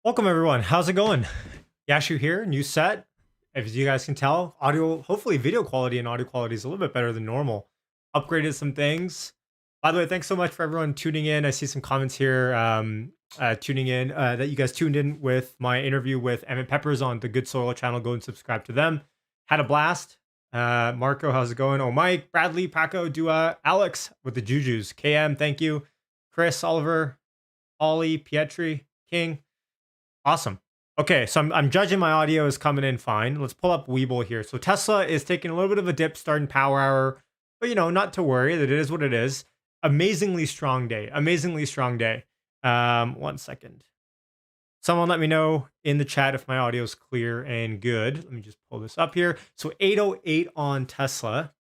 Welcome everyone. How's it going? Yashu here, new set. As you guys can tell, audio, hopefully video quality and audio quality is a little bit better than normal. Upgraded some things. By the way, thanks so much for everyone tuning in. I see some comments here tuning in that you guys tuned in with my interview with Emmett Peppers on the Good Soil channel. Go and subscribe to them. Had a blast. Marco, how's it going? Oh, Mike, Bradley, Paco, Dua, Alex with the Jujus. KM, thank you. Chris, Oliver, Ollie, Pietri, King. Awesome. Okay, so I'm judging my audio is coming in fine. Let's pull up Webull here. So Tesla is taking a little bit of a dip starting power hour, but not to worry, that it is what it is. Amazingly strong day. Amazingly strong day. 1 second. Someone let me know in the chat if my audio is clear and good. Let me just pull this up here. So 808 on Tesla.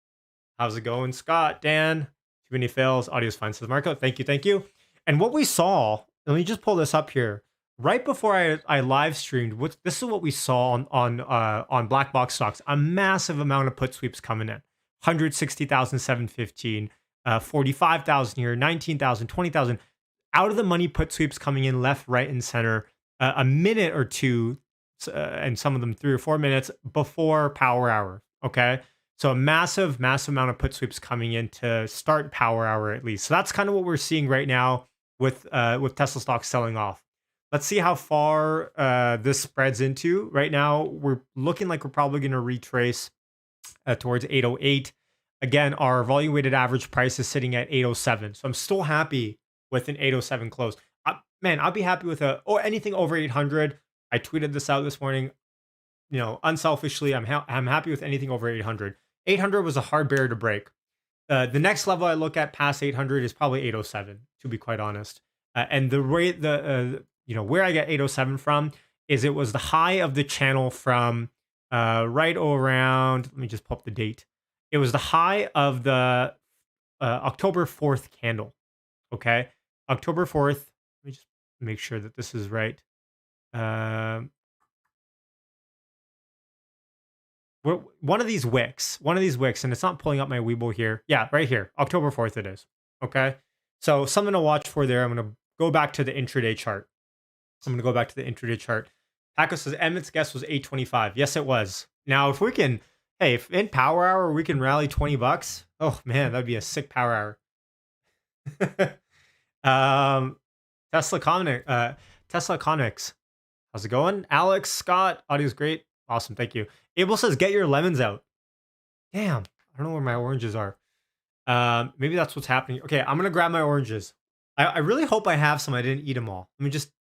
How's it going, Scott? Dan? Too many fails. Audio's fine, says Marco. Thank you, thank you. And what we saw, let me just pull this up here. Right before I live streamed, this is what we saw on black box stocks. A massive amount of put sweeps coming in. 160,715, 45,000 here, 19,000, 20,000. Out of the money put sweeps coming in left, right, and center. A minute or two, and some of them 3 or 4 minutes before power hour. Okay. So a massive amount of put sweeps coming in to start power hour at least. So that's kind of what we're seeing right now with Tesla stocks selling off. Let's see how far this spreads into. Right now, we're looking like we're probably going to retrace towards 808. Again, our volume weighted average price is sitting at 807. So I'm still happy with an 807 close. Man, I'll be happy with anything over 800. I tweeted this out this morning. Unselfishly, I'm happy with anything over 800. 800 was a hard barrier to break. The next level I look at past 800 is probably 807, to be quite honest. And the way where I get 807 from is it was the high of the channel from right around, let me just pull up the date. It was the high of the October 4th candle. Okay. October 4th. Let me just make sure that this is right. One of these wicks, and it's not pulling up my Webull here. Yeah, right here. October 4th it is. Okay. So something to watch for there. I'm going to go back to the intraday chart. Paco says Emmett's guess was 825. Yes, it was. Now, if we can, if in power hour we can rally $20, oh man, that'd be a sick power hour. Tesla Conics. How's it going? Alex, Scott, audio's great. Awesome, thank you. Abel says, get your lemons out. Damn, I don't know where my oranges are. Maybe that's what's happening. Okay, I'm gonna grab my oranges. I really hope I have some. I didn't eat them all. Let me just.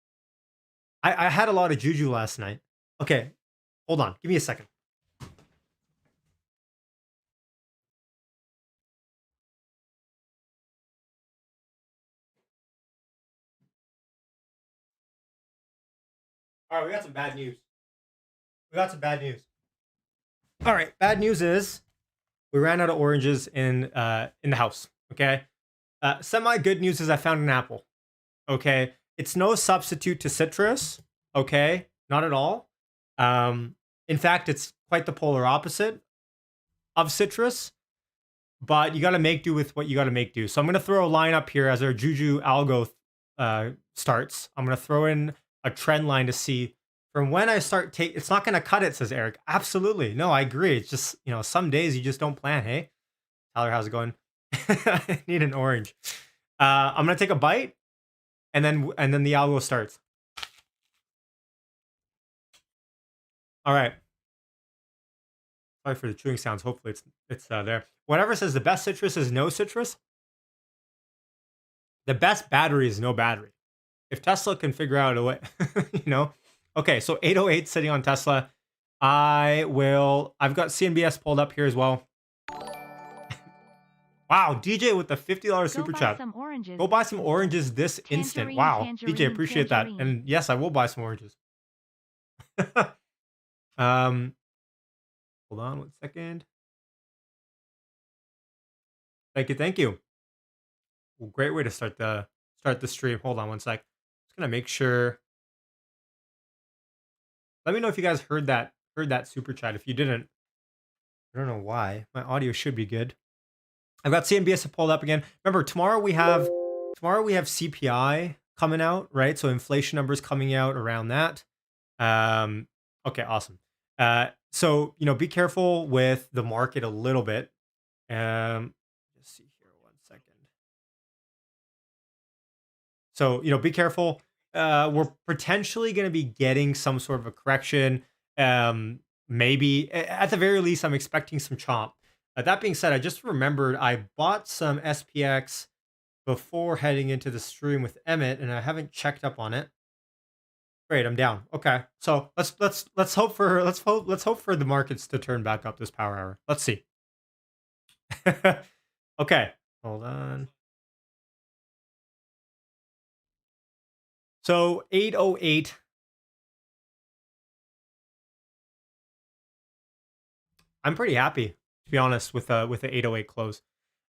I had a lot of juju last night. Okay, hold on. Give me a second. All right, we got some bad news. All right, bad news is we ran out of oranges in the house. Okay. Semi good news is I found an apple. Okay. It's no substitute to citrus. Okay. Not at all. In fact, it's quite the polar opposite of citrus, but you got to make do with what you got to make do. So I'm going to throw a line up here as our Juju algo starts. I'm going to throw in a trend line to see from when I start it's not going to cut it, says Eric. Absolutely. No, I agree. It's just, some days you just don't plan. Hey, Tyler, how's it going? I need an orange. I'm going to take a bite and then the algo starts. All right. Sorry for the chewing sounds. Hopefully it's there. Whatever says the best citrus is no citrus. The best battery is no battery. If Tesla can figure out a way, Okay, so 808 sitting on Tesla. I've got CNBS pulled up here as well. Wow, DJ with the $50 super chat. Go buy some oranges this instant. Wow, DJ, appreciate that. And yes, I will buy some oranges. Hold on 1 second. Thank you. Well, great way to start the stream. Hold on 1 sec. Just gonna make sure. Let me know if you guys heard that super chat. If you didn't, I don't know why. My audio should be good. I've got CNBS pulled up again. Remember, tomorrow we have CPI coming out, right? So inflation numbers coming out around that. Um, okay, awesome. So be careful with the market a little bit. Let's see here, 1 second. So, be careful. We're potentially going to be getting some sort of a correction. Maybe at the very least, I'm expecting some chomp. That being said, I just remembered I bought some SPX before heading into the stream with Emmett, and I haven't checked up on it. Great, I'm down. Okay, so let's hope for the markets to turn back up this power hour. Let's see. Okay, hold on. So 808. I'm pretty happy, to be honest, with the 808 close.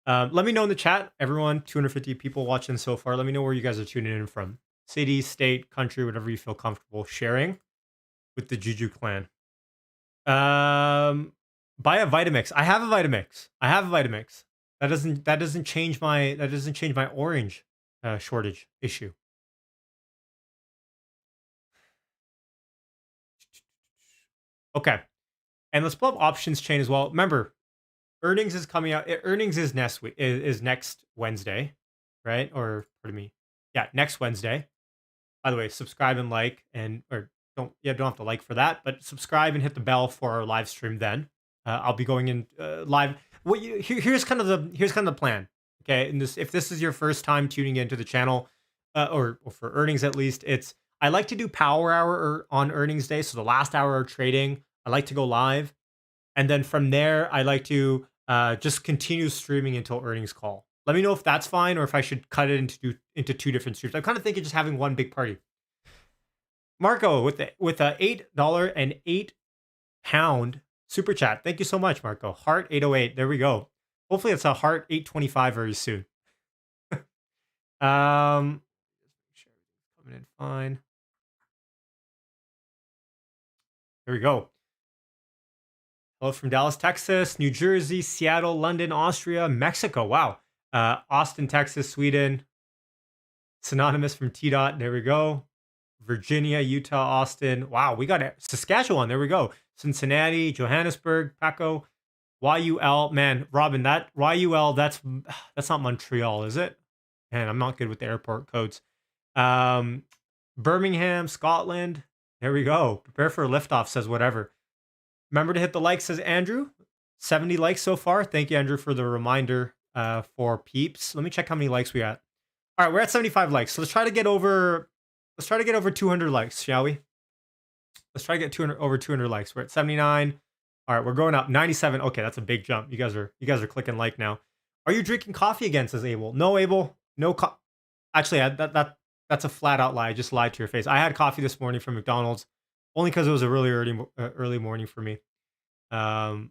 Let me know in the chat, everyone. 250 people watching so far. Let me know where you guys are tuning in from. City, state, country, whatever you feel comfortable sharing with the Juju clan. Buy a Vitamix. I have a Vitamix. That doesn't change my orange shortage issue. Okay, and let's pull up options chain as well. Remember, earnings is coming out. Earnings is next week. Is next Wednesday, right? Or pardon me, yeah, next Wednesday. By the way, subscribe and like, and or don't have to like for that, but subscribe and hit the bell for our live stream. Then I'll be going in live. Here's kind of the plan. Okay, and if this is your first time tuning into the channel, or for earnings at least, I like to do power hour on earnings day. So the last hour of trading, I like to go live, and then from there, I like to just continue streaming until earnings call. Let me know if that's fine, or if I should cut it into two different streams. I'm kind of thinking just having one big party. Marco with a $8.08 super chat. Thank you so much, Marco. Heart 808. There we go. Hopefully it's a heart 825 very soon. Coming in fine. There we go. Hello from Dallas, Texas, New Jersey, Seattle, London, Austria, Mexico. Wow. Austin, Texas, Sweden. Synonymous from T Dot. There we go. Virginia, Utah, Austin. Wow, we got it. Saskatchewan. There we go. Cincinnati, Johannesburg, Paco, YUL. Man, Robin, that YUL, that's not Montreal, is it? Man, I'm not good with the airport codes. Birmingham, Scotland. There we go. Prepare for a liftoff, says whatever. Remember to hit the like, says Andrew. 70 likes so far. Thank you, Andrew, for the reminder for peeps. Let me check how many likes we got. All right, we're at 75 likes. So let's try to get over 200 likes, shall we? Let's try to get over 200 likes. We're at 79. All right, we're going up 97. Okay, that's a big jump. You guys are clicking like now. Are you drinking coffee again, says Abel? No, Abel. No Actually, that's a flat out lie. I just lied to your face. I had coffee this morning from McDonald's only because it was a really early morning for me. But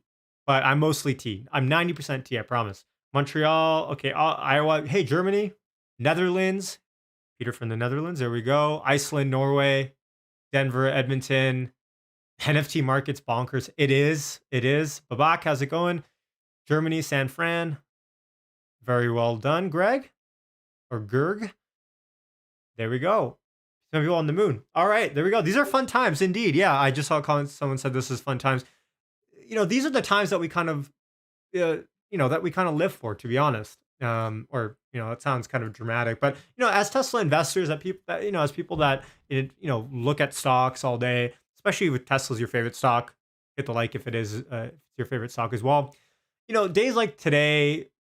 I'm mostly tea. I'm 90% tea, I promise. Montreal, okay, Iowa. Hey, Germany, Netherlands. Peter from the Netherlands. There we go. Iceland, Norway, Denver, Edmonton. NFT markets bonkers. It is. Babak, how's it going? Germany, San Fran. Very well done, Greg. Or Gerg. There we go. Some people on the moon. All right, there we go. These are fun times indeed. Yeah, I just saw a comment. Someone said this is fun times. These are the times that we kind of, live for, to be honest. Or it sounds kind of dramatic, but as Tesla investors, as people that look at stocks all day, especially with Tesla's your favorite stock. Hit the like if it is your favorite stock as well. Days like today,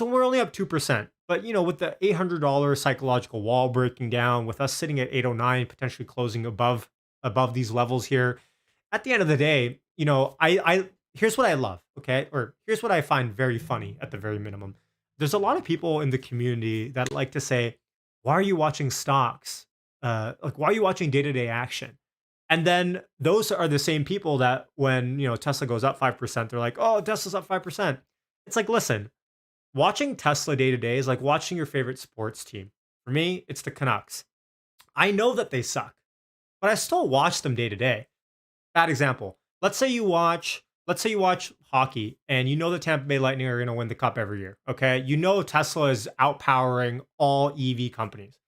we're only up 2%, but with the $800 psychological wall breaking down, with us sitting at 809, potentially closing above these levels here. At the end of the day, I here's what I love, okay, or here's what I find very funny at the very minimum. There's a lot of people in the community that like to say, "Why are you watching stocks? Why are you watching day-to-day action?" And then those are the same people that when Tesla goes up 5%, they're like, "Oh, Tesla's up 5%." It's like, listen, watching Tesla day to day is like watching your favorite sports team. For me, it's the Canucks. I know that they suck, but I still watch them day to day. Bad example. Let's say you watch hockey and the Tampa Bay Lightning are going to win the cup every year. Okay. Tesla is outpowering all EV companies.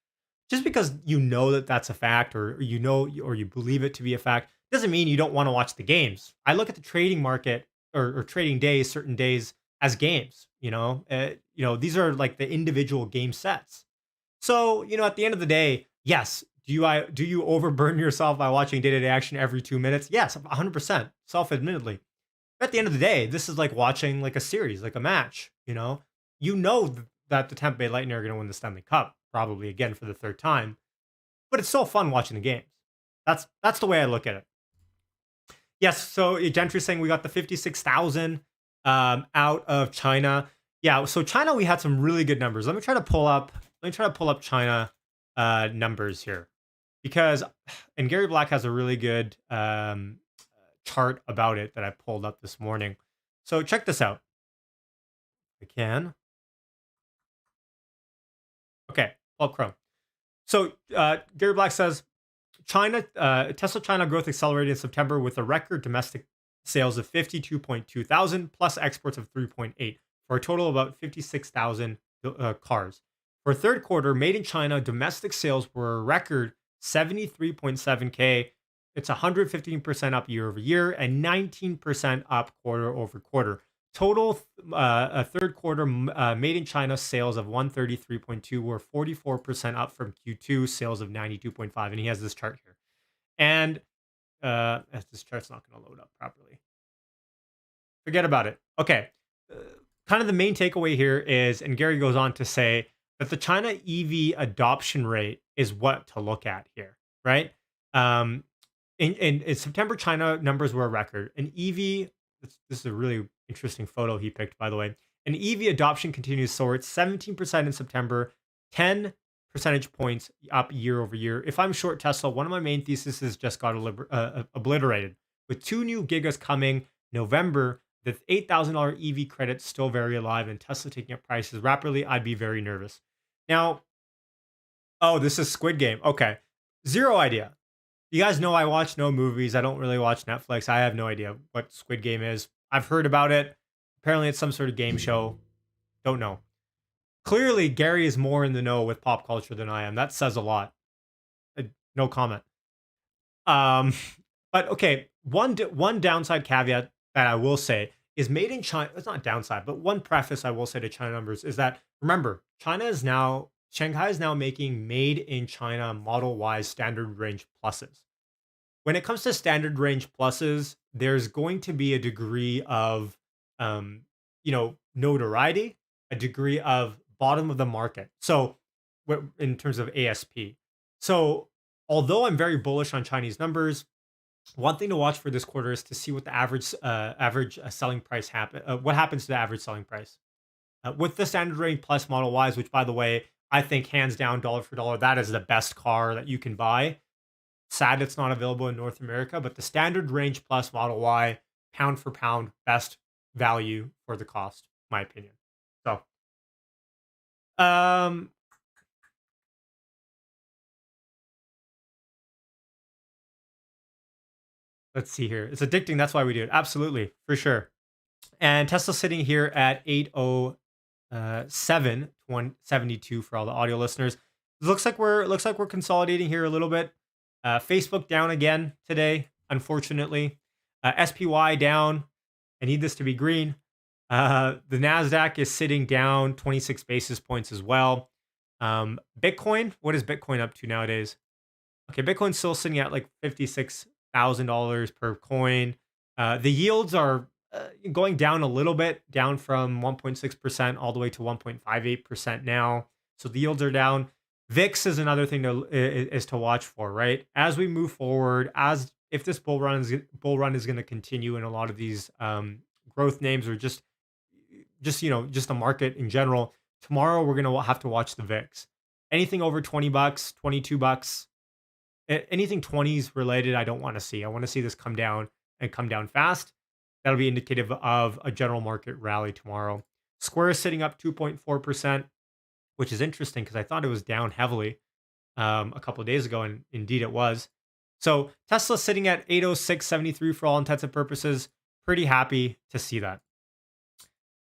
Just because you know that that's a fact, or you know, or you believe it to be a fact, doesn't mean you don't want to watch the games. I look at the trading market, or trading days, certain days, as games. These are like the individual game sets. So, at the end of the day, yes. Do you overburden yourself by watching day to day action every 2 minutes? Yes, 100%, self admittedly. At the end of the day, this is like watching like a series, like a match. That the Tampa Bay Lightning are going to win the Stanley Cup, probably again for the third time. But it's so fun watching the games. That's the way I look at it. Yes. So Gentry saying we got the 56,000 out of China. Yeah. So China, we had some really good numbers. Let me try to pull up China numbers here, because and Gary Black has a really good chart about it that I pulled up this morning. So check this out. If I can. Okay. Pull up Chrome. So Gary Black says Tesla China growth accelerated in September with a record domestic sales of 52.2 thousand plus exports of 3.8 for a total of about 56,000 cars. For third quarter, made in China domestic sales were a record 73.7K. It's 115% up year over year and 19% up quarter over quarter. Total a third quarter made in China sales of 133.2 were 44% up from Q2 sales of 92.5. And he has this chart here. And this chart's not going to load up properly. Forget about it. Okay. Uh, Kind of the main takeaway here is, and Gary goes on to say that the China EV adoption rate is what to look at here, right? Um, in September, China numbers were a record. An EV, this is a really interesting photo he picked, by the way. An EV adoption continues to soar. It's 17% in September, 10 percentage points up year over year. If I'm short Tesla, one of my main theses just got obliterated. With two new gigas coming November, the $8,000 EV credit's still very alive, and Tesla taking up prices rapidly, I'd be very nervous. Now, oh, this is Squid Game. Okay. Zero idea. You guys know I watch no movies. I don't really watch Netflix. I have no idea what Squid Game is. I've heard about it. Apparently, it's some sort of game show. Don't know. Clearly, Gary is more in the know with pop culture than I am. That says a lot. No comment. Um, but okay, one downside caveat that I will say is made in China. It's not downside, but one preface I will say to China numbers is that, remember, Shanghai is now making made in China Model Y standard range pluses. When it comes to standard range pluses, there's going to be a degree of, notoriety, a degree of bottom of the market. So, in terms of ASP. So, although I'm very bullish on Chinese numbers, one thing to watch for this quarter is to see what the average selling price happen. What happens to the average selling price with the standard range plus Model Ys, which, by the way, I think hands down, dollar for dollar, that is the best car that you can buy. Sad it's not available in North America, but the standard range plus Model Y, pound for pound, best value for the cost, my opinion. So, um, let's see here. It's addicting. That's why we do it. Absolutely, for sure. And Tesla's sitting here at 807 72 for all the audio listeners. Looks like we're consolidating here a little bit. Facebook down again today, unfortunately. SPY down. I need this to be green. The Nasdaq is sitting down 26 basis points as well. Bitcoin, what is Bitcoin up to nowadays? Okay, Bitcoin's still sitting at like $56,000 per coin. The yields are going down a little bit, down from 1.6% all the way to 1.58% now. So the yields are down. VIX is another thing is to watch for, right? As we move forward, as if this bull run is going to continue in a lot of these growth names, or just the market in general. Tomorrow we're gonna have to watch the VIX. Anything over $20, $22, anything 20s related, I don't want to see. I want to see this come down and come down fast. That'll be indicative of a general market rally tomorrow. Square is sitting up 2.4%, which is interesting because I thought it was down heavily a couple of days ago, and indeed it was. So Tesla sitting at 806.73 for all intents and purposes. Pretty happy to see that.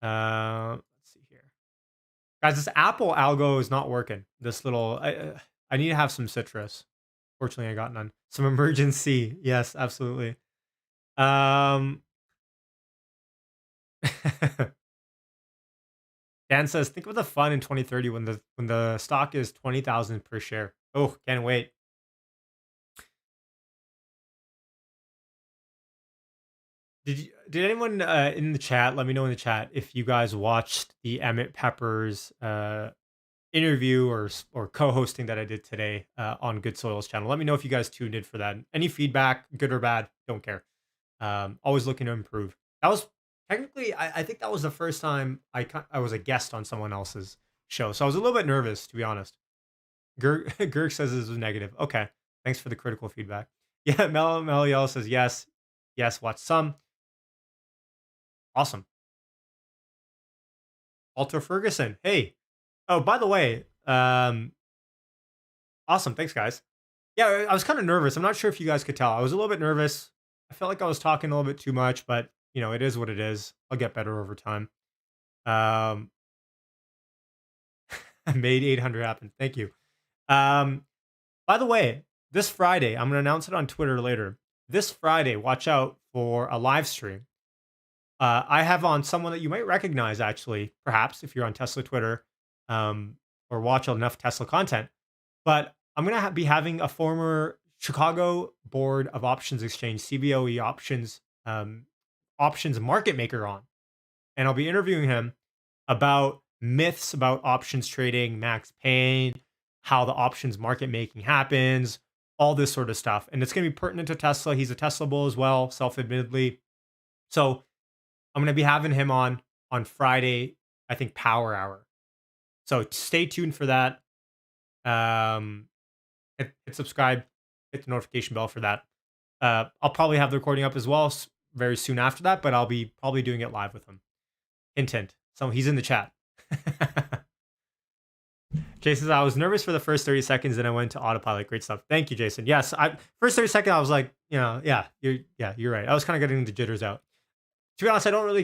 Let's see here, guys. This Apple algo is not working. This little I need to have some citrus. Fortunately, I got none. Some emergency. Yes, absolutely. Um, Dan says, think of the fun in 2030 when the stock is 20,000 per share. Oh, can't wait. Did anyone in the chat let me know in the chat if you guys watched the Emmett Peppers interview or co-hosting that I did today on Good Soils channel. Let me know if you guys tuned in for that. Any feedback, good or bad, don't care. Always looking to improve. That was technically, I think that was the first time I was a guest on someone else's show, so I was a little bit nervous to be honest. Gerg says this was negative. Okay, thanks for the critical feedback. Yeah, Mel Yell says yes, yes. Watch some. Awesome. Walter Ferguson. Hey. Oh, by the way, awesome. Thanks, guys. Yeah, I was kind of nervous. I'm not sure if you guys could tell. I was a little bit nervous. I felt like I was talking a little bit too much, but it is what it is. I'll get better over time. Um, I made 800 happen. Thank you. Um, by the way, this Friday, I'm going to announce it on Twitter later. This Friday, watch out for a live stream. I have on someone that you might recognize, actually, perhaps if you're on Tesla Twitter or watch enough Tesla content. But I'm going to be having a former Chicago Board of Options Exchange, CBOE options market maker on. And I'll be interviewing him about myths about options trading, Max Payne, how the options market making happens, all this sort of stuff. And it's going to be pertinent to Tesla. He's a Tesla bull as well, self-admittedly. So I'm going to be having him on Friday, I think Power Hour. So stay tuned for that. Hit subscribe, hit the notification bell for that. I'll probably have the recording up as well very soon after that, but I'll be probably doing it live with him. Hint, hint. So he's in the chat. Jason says, I was nervous for the first 30 seconds, then I went to autopilot. Great stuff. Thank you, Jason. Yes, first 30 seconds, I was like, yeah, you're right. I was kind of getting the jitters out. To be honest, I don't really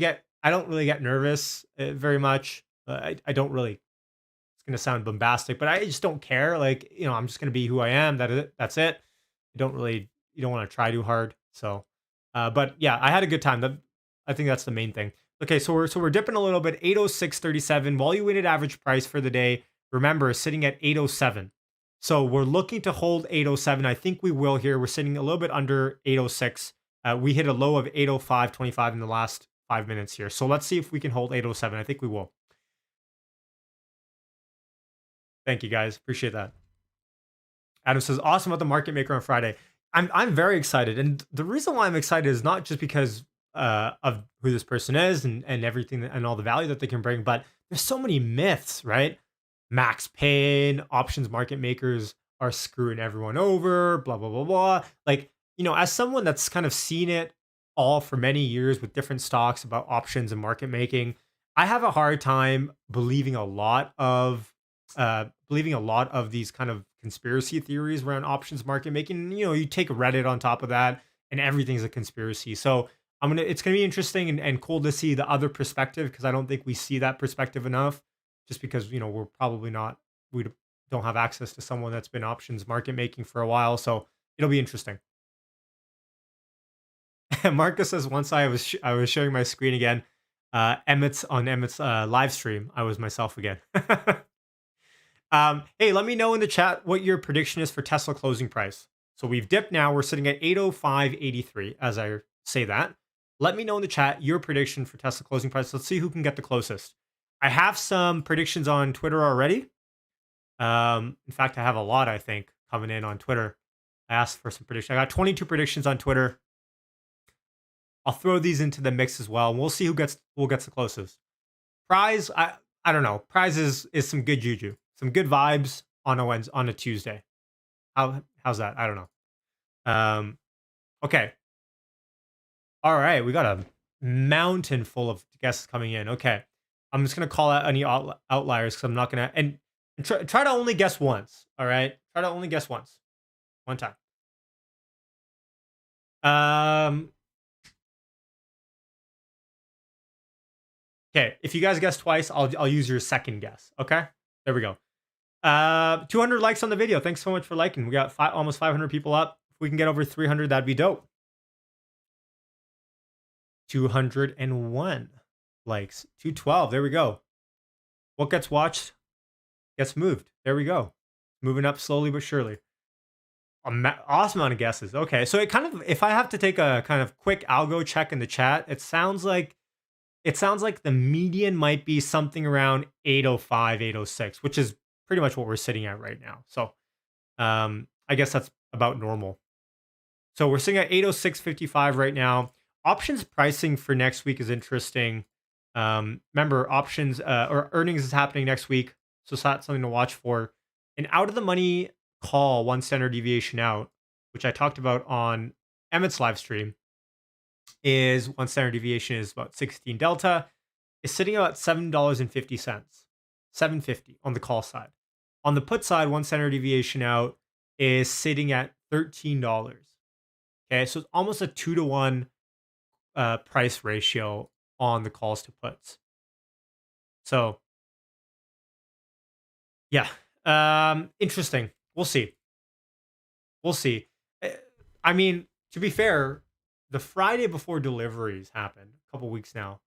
get nervous very much. I don't really. It's gonna sound bombastic, but I just don't care. Like, I'm just gonna be who I am. That's it. You don't want to try too hard. So, but yeah, I had a good time. I think that's the main thing. Okay, so we're dipping a little bit. 806.37 volume weighted average price for the day. Remember, is sitting at 807. So we're looking to hold 807. I think we will here. We're sitting a little bit under 806. We hit a low of 805.25 in the last 5 minutes here. So let's see if we can hold 807. I think we will. Thank you guys. Appreciate that. Adam says, awesome about the market maker on Friday. I'm very excited. And the reason why I'm excited is not just because of who this person is and everything and all the value that they can bring, but there's so many myths, right? Max Payne, options market makers are screwing everyone over, blah, blah, blah, blah. Like, as someone that's kind of seen it all for many years with different stocks about options and market making, I have a hard time believing a lot of these kind of conspiracy theories around options market making. You take Reddit on top of that, and everything's a conspiracy. So it's gonna be interesting and cool to see the other perspective because I don't think we see that perspective enough. Just because we're probably not we don't have access to someone that's been options market making for a while, so it'll be interesting. Marcus says once I was sharing my screen again, Emmett's live stream, I was myself again. Hey, let me know in the chat what your prediction is for Tesla closing price. So we've dipped now. We're sitting at 805.83 as I say that. Let me know in the chat your prediction for Tesla closing price. Let's see who can get the closest. I have some predictions on Twitter already. In fact, I have a lot, I think, coming in on Twitter. I asked for some predictions. I got 22 predictions on Twitter. I'll throw these into the mix as well. And we'll see who gets the closest. Prize, I don't know. Prize is some good juju. Some good vibes on a Tuesday. How's that? I don't know. Okay. All right, we got a mountain full of guests coming in. Okay. I'm just gonna call out any outliers because I'm not gonna and try to only guess once. All right. Try to only guess once. One time. Okay. If you guys guess twice, I'll use your second guess. Okay. There we go. 200 likes on the video. Thanks so much for liking. We got almost 500 people up. If we can get over 300, that'd be dope. 201 likes. 212. There we go. What gets watched gets moved. There we go. Moving up slowly but surely. Awesome amount of guesses. Okay, so it kind of, if I have to take a kind of quick algo check in the chat, it sounds like the median might be something around 805, 806, which is pretty much what we're sitting at right now. So I guess that's about normal. So we're sitting at 806.55 right now. Options pricing for next week is interesting. Remember, options or earnings is happening next week, so that's something to watch for. An out of the money call, one standard deviation out, which I talked about on Emmett's live stream, is one standard deviation is about 16 delta, is sitting about $7.50, 750 on the call side. On the put side, one standard deviation out is sitting at $13. Okay, so it's almost a 2-to-1 price ratio on the calls to puts. So yeah, interesting. We'll see. We'll see. I mean, to be fair, the Friday before deliveries happened a couple weeks now.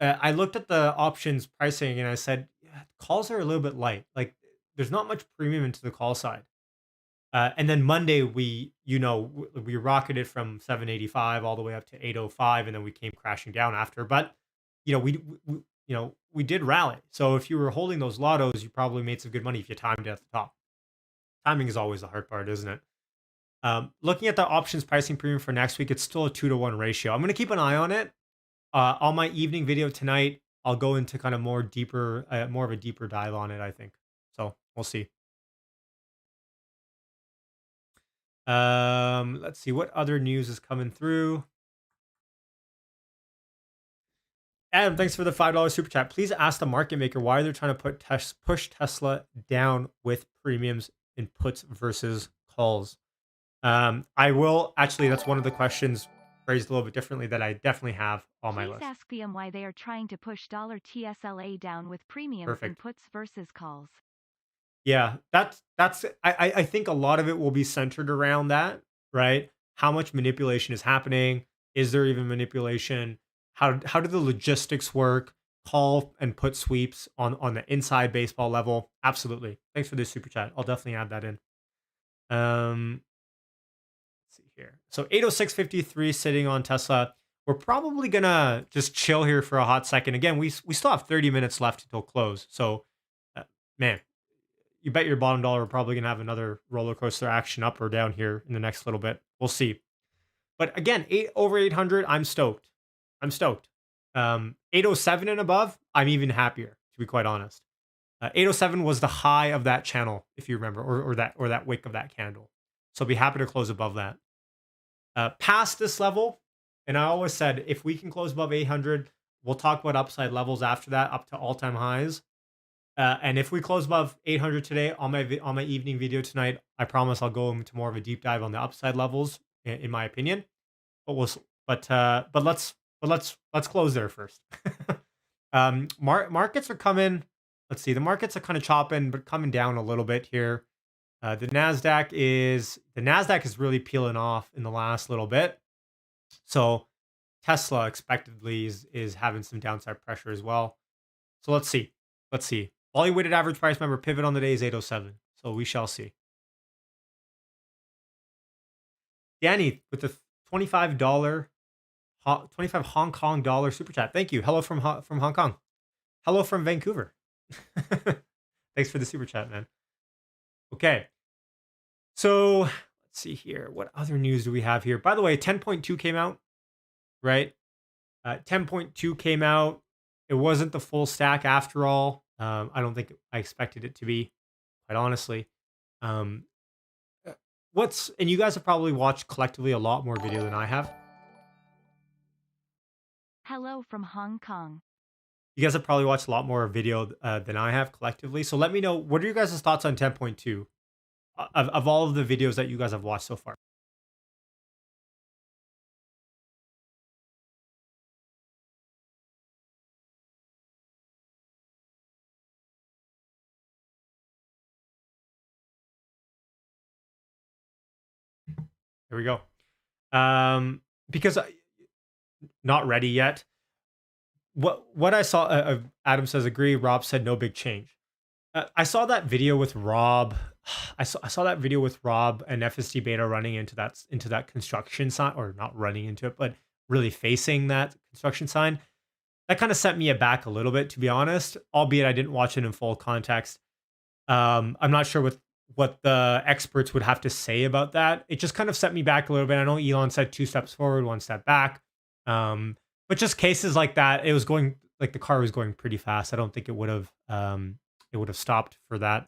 I looked at the options pricing and I said, yeah, calls are a little bit light. Like, there's not much premium into the call side. And then Monday, we rocketed from 785 all the way up to 805, and then we came crashing down after. But we did rally. So if you were holding those lottos, you probably made some good money if you timed it at the top. Timing is always the hard part, isn't it? Looking at the options pricing premium for next week, it's still a 2-to-1 ratio. I'm going to keep an eye on it. On my evening video tonight, I'll go into kind of more of a deeper dive on it, I think. So we'll see. Let's see what other news is coming through. Adam, thanks for the $5 super chat. Please ask the market maker why they're trying to push Tesla down with premiums in puts versus calls. I will actually. That's one of the questions phrased a little bit differently that I definitely have on my list. Please ask PM why they are trying to push $TSLA down with premiums in puts versus calls. Yeah, that's. I think a lot of it will be centered around that, right? How much manipulation is happening? Is there even manipulation? How do the logistics work? Call and put sweeps on the inside baseball level. Absolutely. Thanks for this super chat. I'll definitely add that in. Let's see here. So 806.53 sitting on Tesla. We're probably gonna just chill here for a hot second. Again, we still have 30 minutes left until close. So, man, you bet your bottom dollar we're probably gonna have another roller coaster action up or down here in the next little bit. We'll see. But again, over 800, I'm stoked. 807 and above, I'm even happier, to be quite honest. 807 was the high of that channel, if you remember, or that wick of that candle. So be happy to close above that. Past this level, and I always said if we can close above 800, we'll talk about upside levels after that, up to all-time highs. And if we close above 800 today on my evening video tonight, I promise I'll go into more of a deep dive on the upside levels, in my opinion. But let's close there first. Markets are coming. Let's see. The markets are kind of chopping, but coming down a little bit here. The Nasdaq is really peeling off in the last little bit. So Tesla expectedly is having some downside pressure as well. So let's see. Volume weighted average price, remember, pivot on the day is 807. So we shall see. Danny with the $25 25 Hong Kong dollar super chat. Thank you. Hello from Hong Kong. Hello from Vancouver. Thanks for the super chat, man. Okay. So let's see here. What other news do we have here? By the way, 10.2 came out, right? 10.2 came out. It wasn't the full stack after all. I don't think I expected it to be, quite honestly. And you guys have probably watched collectively a lot more video than I have. Hello from Hong Kong. You guys have probably watched a lot more video than I have collectively. So let me know, what are your guys' thoughts on 10.2 of all of the videos that you guys have watched so far? There we go. Because not ready yet. What I saw, Adam says agree. Rob said no big change. I saw that video with Rob. I saw that video with Rob and FSD Beta running into that construction sign, or not running into it, but really facing that construction sign. That kind of set me aback a little bit, to be honest. Albeit I didn't watch it in full context. I'm not sure what the experts would have to say about that. It just kind of set me back a little bit. I know Elon said 2 steps forward, 1 step back. But just cases like that, it was going like the car was going pretty fast. I don't think it would have stopped for that.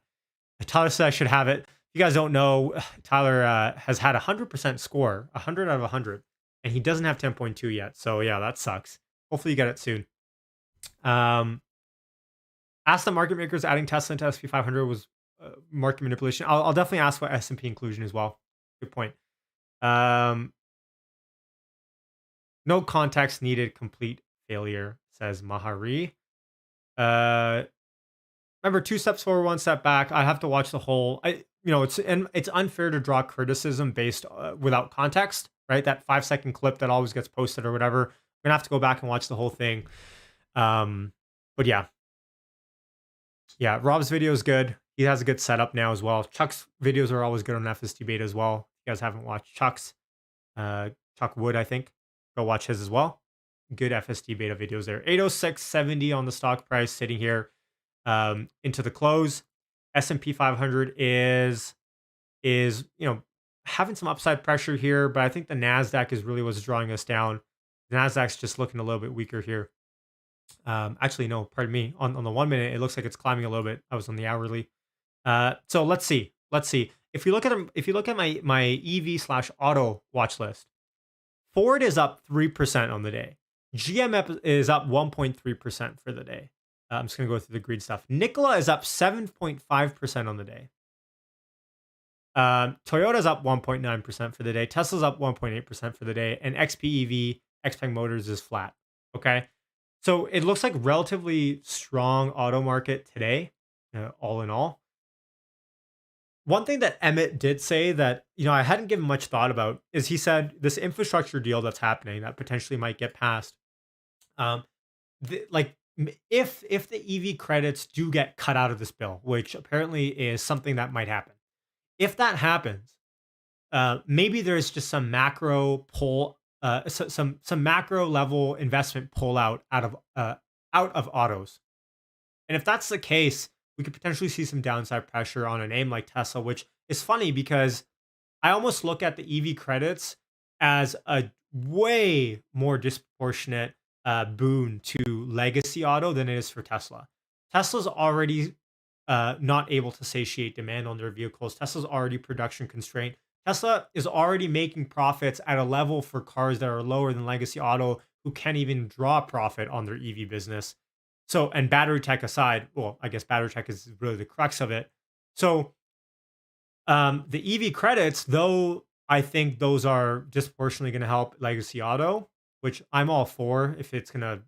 Tyler said I should have it. If you guys don't know, Tyler has had 100% score, 100 out of 100, and he doesn't have 10.2 yet. So yeah, that sucks. Hopefully you get it soon. Ask the market makers adding Tesla into SP 500 was market manipulation. I'll definitely ask about S&P inclusion as well. Good point. No context needed. Complete failure, says Mahari. Remember, 2 steps forward, 1 step back. I have to watch the whole. It's unfair to draw criticism based without context, right? That 5 second clip that always gets posted or whatever. I'm gonna have to go back and watch the whole thing. But yeah, Rob's video is good. He has a good setup now as well. Chuck's videos are always good on FST Beta as well. If you guys haven't watched Chuck's, Chuck Wood, I think, go watch his as well. Good FST Beta videos there. 806.70 on the stock price sitting here into the close. S&P 500 is having some upside pressure here, but I think the Nasdaq is really what's drawing us down. The Nasdaq's just looking a little bit weaker here. Actually, no, pardon me. On the 1 minute, it looks like it's climbing a little bit. I was on the hourly. So let's see. If you look at my EV/auto watch list, Ford is up 3% on the day. GM is up 1.3% for the day. I'm just gonna go through the green stuff. Nikola is up 7.5% on the day. Toyota's up 1.9% for the day. Tesla's up 1.8% for the day, and XPEV, XPeng Motors is flat. Okay. So it looks like relatively strong auto market today, all in all. One thing that Emmett did say that I hadn't given much thought about is he said this infrastructure deal that's happening that potentially might get passed. If the EV credits do get cut out of this bill, which apparently is something that might happen, if that happens, maybe there's just some macro pull. Some macro level investment pull out of autos, and if that's the case, we could potentially see some downside pressure on a name like Tesla, which is funny because I almost look at the EV credits as a way more disproportionate boon to legacy auto than it is for Tesla. Tesla's already not able to satiate demand on their vehicles. Tesla's already production constrained. Tesla is already making profits at a level for cars that are lower than legacy auto, who can't even draw profit on their EV business. So, and battery tech aside, well, I guess battery tech is really the crux of it. So, the EV credits, though, I think those are disproportionately going to help legacy auto, which I'm all for. If it's gonna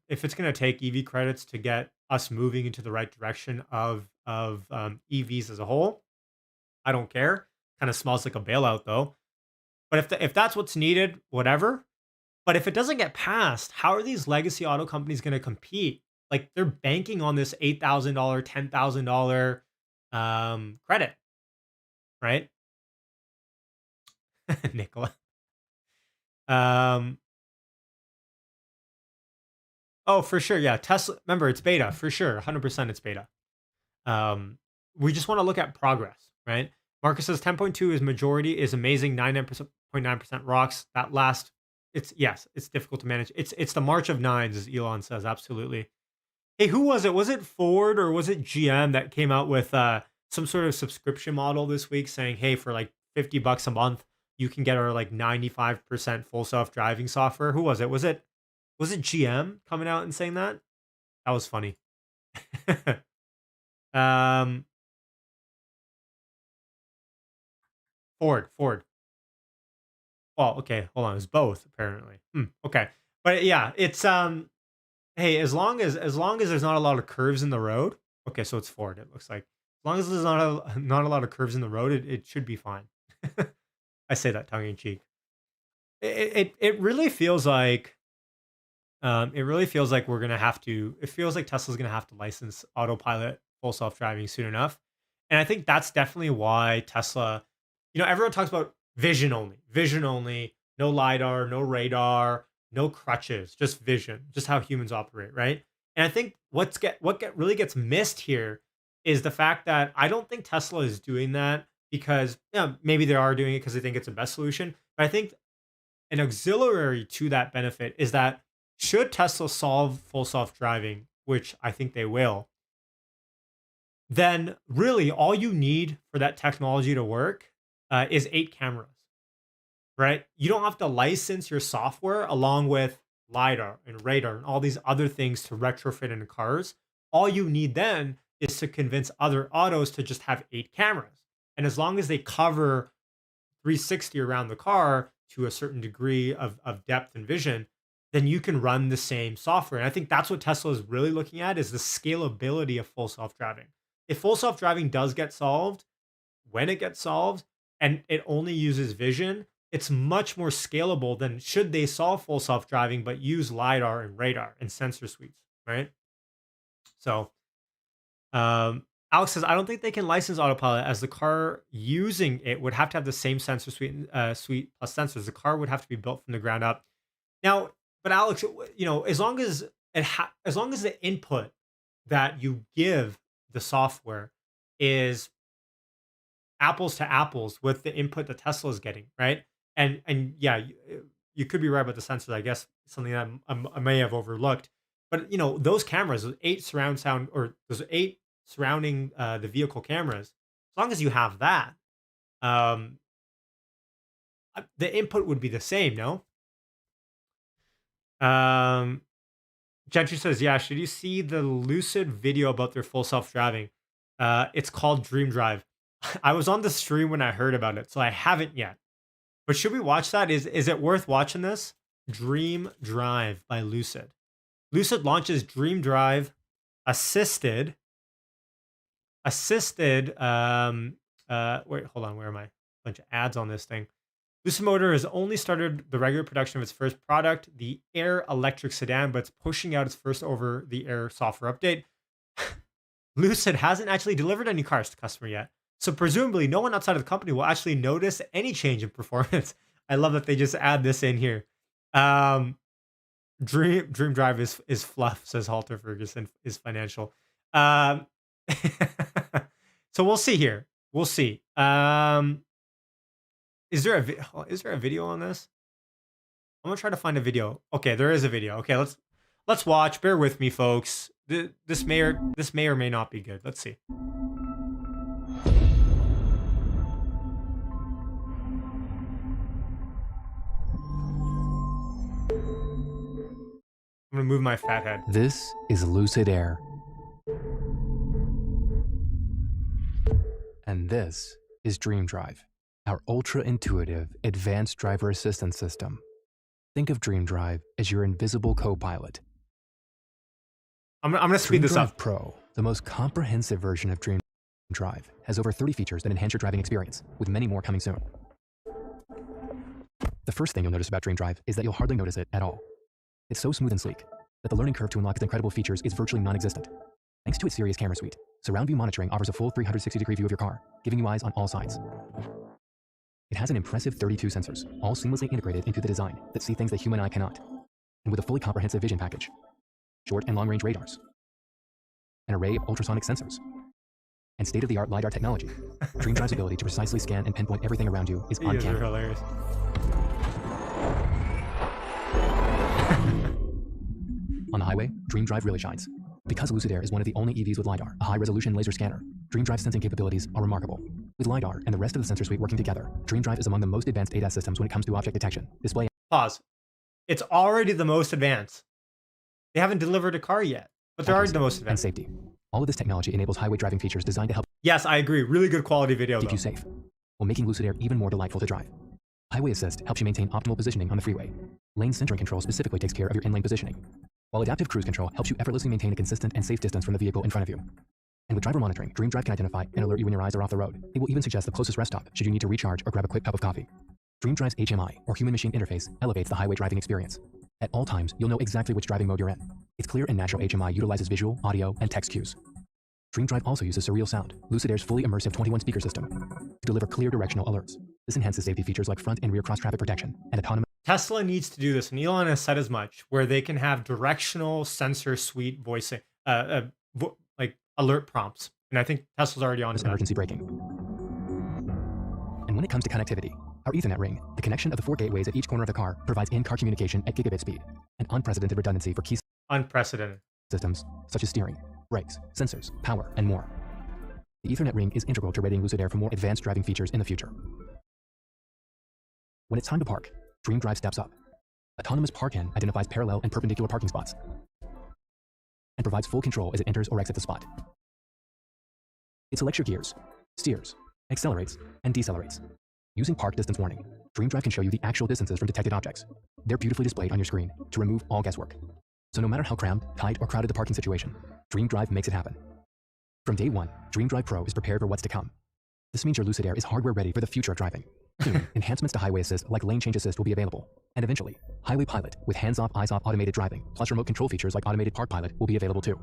take EV credits to get us moving into the right direction of EVs as a whole, I don't care. Kind of smells like a bailout though. But if that's what's needed, whatever. But if it doesn't get passed, how are these legacy auto companies going to compete? Like they're banking on this $8,000, $10,000 credit, right? Nicola. Oh, for sure. Yeah. Tesla. Remember, it's beta for sure. 100% it's beta. We just want to look at progress, right? Marcus says 10.2 is majority is amazing. 99.9% rocks. That last, it's difficult to manage. It's the March of nines, as Elon says. Absolutely. Hey, who was it? Was it Ford or was it GM that came out with some sort of subscription model this week saying, hey, for like $50 a month, you can get our like 95% full self-driving software? Who was it? Was it GM coming out and saying that? That was funny. Ford. Well, okay, hold on. It's both apparently. Okay, but yeah, it's hey, as long as there's not a lot of curves in the road. Okay, so it's Ford. It looks like as long as there's not a lot of curves in the road, it should be fine. I say that tongue in cheek. It really feels like we're gonna have to. It feels like Tesla's gonna have to license autopilot full self driving soon enough, and I think that's definitely why Tesla. Everyone talks about vision only, no lidar, no radar, no crutches, just vision, just how humans operate, right? And I think really gets missed here is the fact that I don't think Tesla is doing that because maybe they are doing it because they think it's the best solution, but I think an auxiliary to that benefit is that should Tesla solve full self driving, which I think they will, then really all you need for that technology to work is 8 cameras, right? You don't have to license your software along with LiDAR and radar and all these other things to retrofit into cars. All you need then is to convince other autos to just have 8 cameras. And as long as they cover 360 around the car to a certain degree of depth and vision, then you can run the same software. And I think that's what Tesla is really looking at is the scalability of full self-driving. If full self-driving does get solved, when it gets solved, and it only uses vision, it's much more scalable than should they solve full self-driving but use LiDAR and radar and sensor suites, right? So Alex says, I don't think they can license autopilot as the car using it would have to have the same sensor suite plus sensors. The car would have to be built from the ground up. Now, but Alex, as long as as long as the input that you give the software is apples to apples with the input that Tesla is getting, right? And yeah, you could be right about the sensors. I guess something that I may have overlooked. But those cameras, those 8 surround sound, or those 8 surrounding the vehicle cameras, as long as you have that, um, the input would be the same, no? Gentry says, yeah, should you see the Lucid video about their full self-driving? It's called Dream Drive. I was on the stream when I heard about it, so I haven't yet. But should we watch that? Is it worth watching this? Dream Drive by Lucid. Lucid launches Dream Drive assisted wait, hold on, where am I? Bunch of ads on this thing. Lucid Motor has only started the regular production of its first product, the Air electric sedan, but it's pushing out its first over-the-air software update. Lucid hasn't actually delivered any cars to customer yet, so presumably no one outside of the company will actually notice any change in performance. I love that they just add this in here. Dream Drive is fluff, says Halter Ferguson, is financial. So we'll see here. We'll see. Is there a video on this? I'm gonna try to find a video. Okay, there is a video. Okay, let's watch. Bear with me, folks. This may or may not be good. Let's see. I'm gonna move my fat head. This is Lucid Air. And this is Dream Drive, our ultra-intuitive, advanced driver assistance system. Think of Dream Drive as your invisible co-pilot. I'm gonna speed this up. Pro, the most comprehensive version of Dream Drive, has over 30 features that enhance your driving experience, with many more coming soon. The first thing you'll notice about Dream Drive is that you'll hardly notice it at all. It's so smooth and sleek that the learning curve to unlock its incredible features is virtually non-existent. Thanks to its serious camera suite, Surround View Monitoring offers a full 360-degree view of your car, giving you eyes on all sides. It has an impressive 32 sensors, all seamlessly integrated into the design that see things the human eye cannot. And with a fully comprehensive vision package, short and long-range radars, an array of ultrasonic sensors, and state-of-the-art LiDAR technology, Dream Drive's ability to precisely scan and pinpoint everything around you is uncanny. Hilarious. On the highway, Dream Drive really shines. Because Lucid Air is one of the only EVs with LiDAR, a high-resolution laser scanner, Dream Drive's sensing capabilities are remarkable. With LiDAR and the rest of the sensor suite working together, Dream Drive is among the most advanced ADAS systems when it comes to object detection, display. Pause. It's already the most advanced. They haven't delivered a car yet, but they're already the most advanced. And safety. All of this technology enables highway driving features designed to help. Yes, I agree. Really good quality video. Keep you safe, while making Lucid Air even more delightful to drive. Highway Assist helps you maintain optimal positioning on the freeway. Lane centering control specifically takes care of your in-lane positioning, while Adaptive Cruise Control helps you effortlessly maintain a consistent and safe distance from the vehicle in front of you. And with driver monitoring, Dream Drive can identify and alert you when your eyes are off the road. It will even suggest the closest rest stop should you need to recharge or grab a quick cup of coffee. DreamDrive's HMI, or human-machine interface, elevates the highway driving experience. At all times, you'll know exactly which driving mode you're in. Its clear and natural HMI utilizes visual, audio, and text cues. DreamDrive also uses surreal sound, Lucid Air's fully immersive 21-speaker system, to deliver clear directional alerts. This enhances safety features like front and rear cross-traffic protection and autonomous. Tesla needs to do this, and Elon has said as much, where they can have directional sensor suite voicing, like alert prompts. And I think Tesla's already on to that. Emergency braking. And when it comes to connectivity, our Ethernet ring, the connection of the 4 gateways at each corner of the car, provides in-car communication at gigabit speed, and unprecedented redundancy for key unprecedented systems such as steering, brakes, sensors, power, and more. The Ethernet ring is integral to readying Lucid Air for more advanced driving features in the future. When it's time to park, DreamDrive steps up. Autonomous Park-In identifies parallel and perpendicular parking spots and provides full control as it enters or exits the spot. It selects your gears, steers, accelerates, and decelerates. Using park distance warning, DreamDrive can show you the actual distances from detected objects. They're beautifully displayed on your screen to remove all guesswork. So no matter how crammed, tight, or crowded the parking situation, DreamDrive makes it happen. From day one, DreamDrive Pro is prepared for what's to come. This means your Lucid Air is hardware ready for the future of driving. Soon, enhancements to Highway Assist like Lane Change Assist will be available. And eventually, Highway Pilot with hands-off, eyes-off automated driving, plus remote control features like Automated Park Pilot will be available too.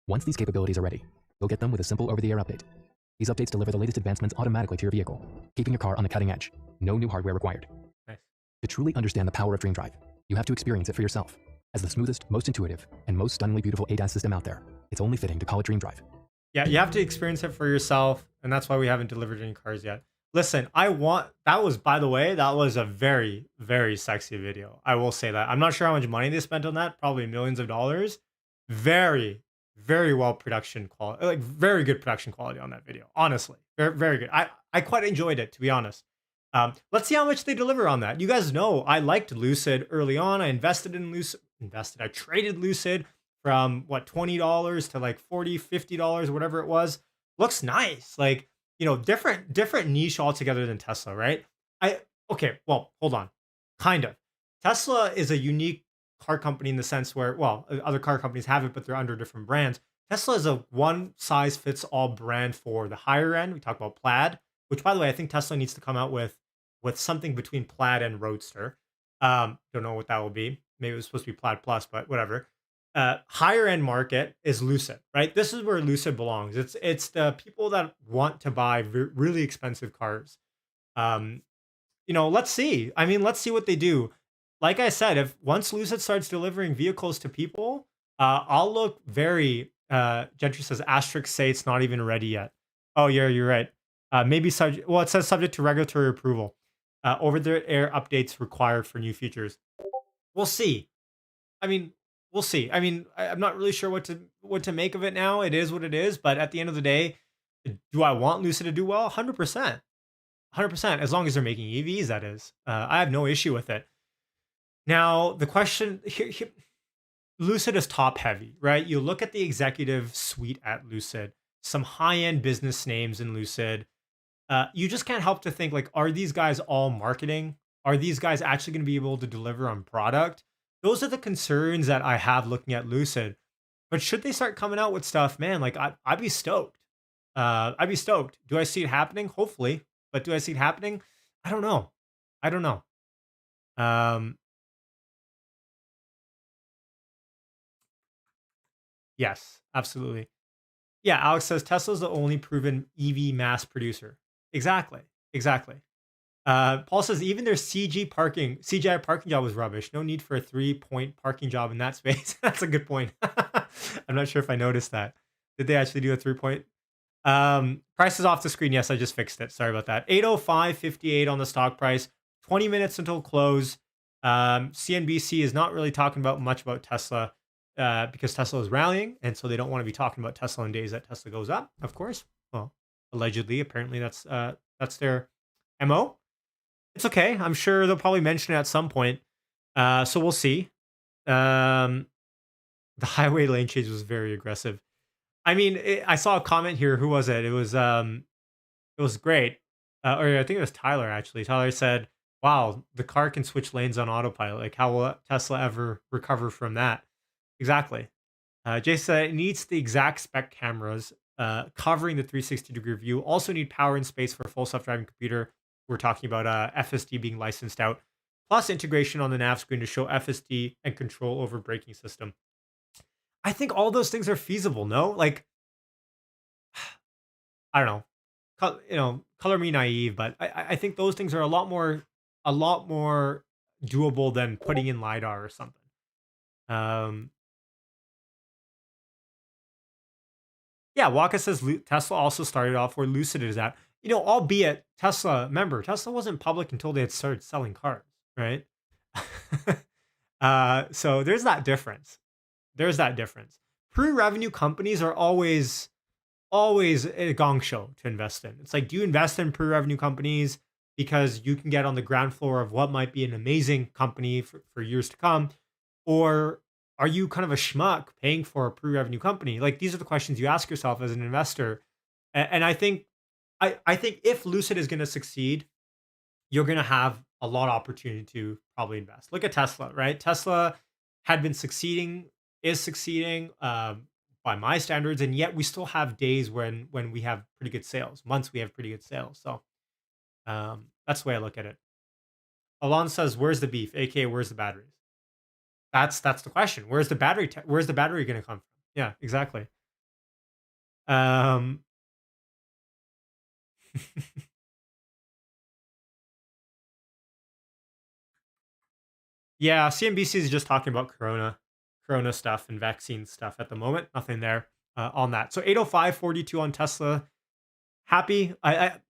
Once these capabilities are ready, you'll get them with a simple over-the-air update. These updates deliver the latest advancements automatically to your vehicle, keeping your car on the cutting edge. No new hardware required. Nice. To truly understand the power of DreamDrive, you have to experience it for yourself. As the smoothest, most intuitive, and most stunningly beautiful ADAS system out there, it's only fitting to call it DreamDrive. Yeah, you have to experience it for yourself, and that's why we haven't delivered any cars yet. Listen, that was, by the way, that was a very, very sexy video. I will say that. I'm not sure how much money they spent on that, probably millions of dollars. Very, very well production quality, like very good production quality on that video, honestly. Very, very good. I quite enjoyed it, to be honest. Let's see how much they deliver on that. You guys know I liked Lucid early on. I invested in Lucid, I traded Lucid from what, $20 to like $40, $50, whatever it was. Looks nice. Like, you know, different niche altogether than Tesla, right? Okay, well, hold on. Kind of. Tesla is a unique car company in the sense where, well, other car companies have it, but they're under different brands. Tesla is a one size fits all brand for the higher end. We talk about Plaid, which, by the way, I think Tesla needs to come out with something between Plaid and Roadster. Don't know what that will be. Maybe it was supposed to be Plaid Plus, but whatever. Higher end market is Lucid, right? This is where Lucid belongs. It's the people that want to buy really expensive cars. You know, let's see. I mean, let's see what they do. Like I said, if once Lucid starts delivering vehicles to people, I'll look very. Gentry says asterisk say it's not even ready yet. Oh yeah, you're right. Maybe subject. Well, it says subject to regulatory approval. Over-the-air updates required for new features. We'll see. I mean, we'll see. I mean, I'm not really sure what to make of it now. It is what it is. But at the end of the day, do I want Lucid to do well? 100%. 100%. As long as they're making EVs, that is. I have no issue with it. Now, the question here, Lucid is top heavy, right? You look at the executive suite at Lucid, some high-end business names in Lucid. You just can't help to think, like, are these guys all marketing? Are these guys actually going to be able to deliver on product? Those are the concerns that I have looking at Lucid. But should they start coming out with stuff, man, like I'd be stoked. I'd be stoked. Do I see it happening? Hopefully. But do I see it happening? I don't know. I don't know. Yes, absolutely. Yeah, Alex says Tesla's the only proven EV mass producer. Exactly. Exactly. Paul says even their CGI parking job was rubbish. No need for a 3-point parking job in that space. That's a good point. I'm not sure if I noticed that. Did they actually do a 3-point? Price is off the screen. Yes, I just fixed it. Sorry about that. 805.58 on the stock price. 20 minutes until close. CNBC is not really talking about much about Tesla because Tesla is rallying, and so they don't want to be talking about Tesla on days that Tesla goes up. Of course, well, allegedly, apparently that's their MO. It's okay. I'm sure they'll probably mention it at some point. So we'll see. The highway lane change was very aggressive. I mean, I saw a comment here. Who was it? It was great. Or I think it was Tyler, actually. Tyler said, wow, the car can switch lanes on autopilot. Like, how will Tesla ever recover from that? Exactly. Jay said it needs the exact spec cameras covering the 360-degree view. Also need power and space for a full self-driving computer. we're talking about FSD being licensed out, plus integration on the nav screen to show FSD and control over braking system. I think all those things are feasible. No, like I don't know, color me naive, but I think those things are a lot more doable than putting in lidar or something. Um, Yeah, Waka says Tesla also started off where Lucid is at. Albeit Tesla, remember, Tesla wasn't public until they had started selling cars, right? So there's that difference. There's that difference. Pre-revenue companies are always a gong show to invest in. It's like, do you invest in pre-revenue companies because you can get on the ground floor of what might be an amazing company for years to come? Or are you kind of a schmuck paying for a pre-revenue company? Like, these are the questions you ask yourself as an investor. And I think if Lucid is going to succeed, you're going to have a lot of opportunity to probably invest. Look at Tesla, right? Tesla had been succeeding, is succeeding by my standards, and yet we still have days when we have pretty good sales, months we have pretty good sales. So that's the way I look at it. Alon says, "Where's the beef?" AKA, where's the batteries? That's the question. Where's the battery going to come from? Yeah, exactly. Um, yeah, CNBC is just talking about Corona stuff and vaccine stuff at the moment. Nothing there on that. So 805.42 on Tesla. Happy. I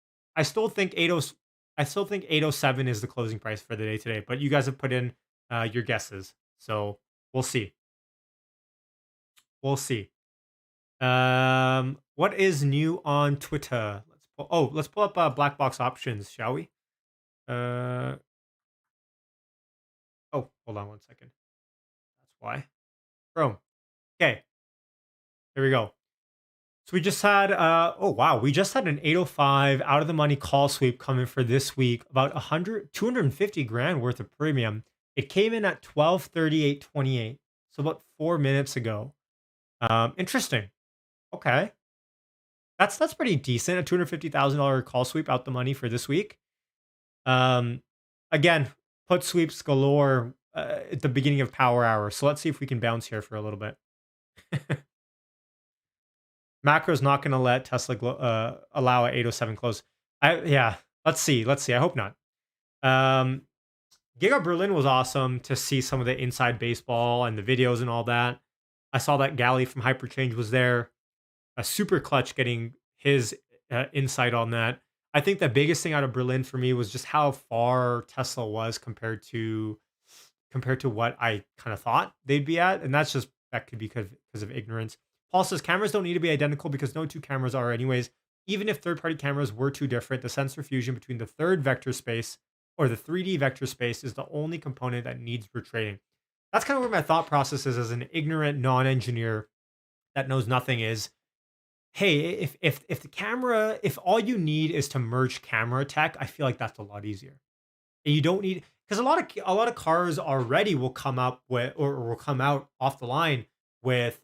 still think 80. I still think 807 is the closing price for the day today. But you guys have put in your guesses, so we'll see. We'll see. What is new on Twitter? Let's pull up black box options, shall we? Uh, hold on one second. That's why. Chrome. Okay, there we go. So we just had oh wow, we just had an 805 out of the money call sweep coming for this week, about 250 grand worth of premium. It came in at 1238.28, so about 4 minutes ago. Interesting. Okay. That's pretty decent. A $250,000 call sweep out the money for this week. Um, Again, put sweeps galore at the beginning of power hour. So let's see if we can bounce here for a little bit. Macro's not going to let Tesla allow a 807 close. Yeah, let's see. I hope not. Giga Berlin was awesome to see some of the inside baseball and the videos and all that. I saw that Gally from Hyperchange was there. A super clutch getting his insight on that. I think the biggest thing out of Berlin for me was just how far Tesla was compared to what I kind of thought they'd be at, and that could be because of ignorance. Paul says cameras don't need to be identical because no two cameras are anyways. Even if third-party cameras were too different, the sensor fusion between the third vector space or the 3D vector space is the only component that needs retraining. That's kind of where my thought process is as an ignorant non-engineer that knows nothing is, hey, if the camera, if all you need is to merge camera tech, I feel like that's a lot easier. And you don't need, because a lot of cars already will come up with or will come out off the line with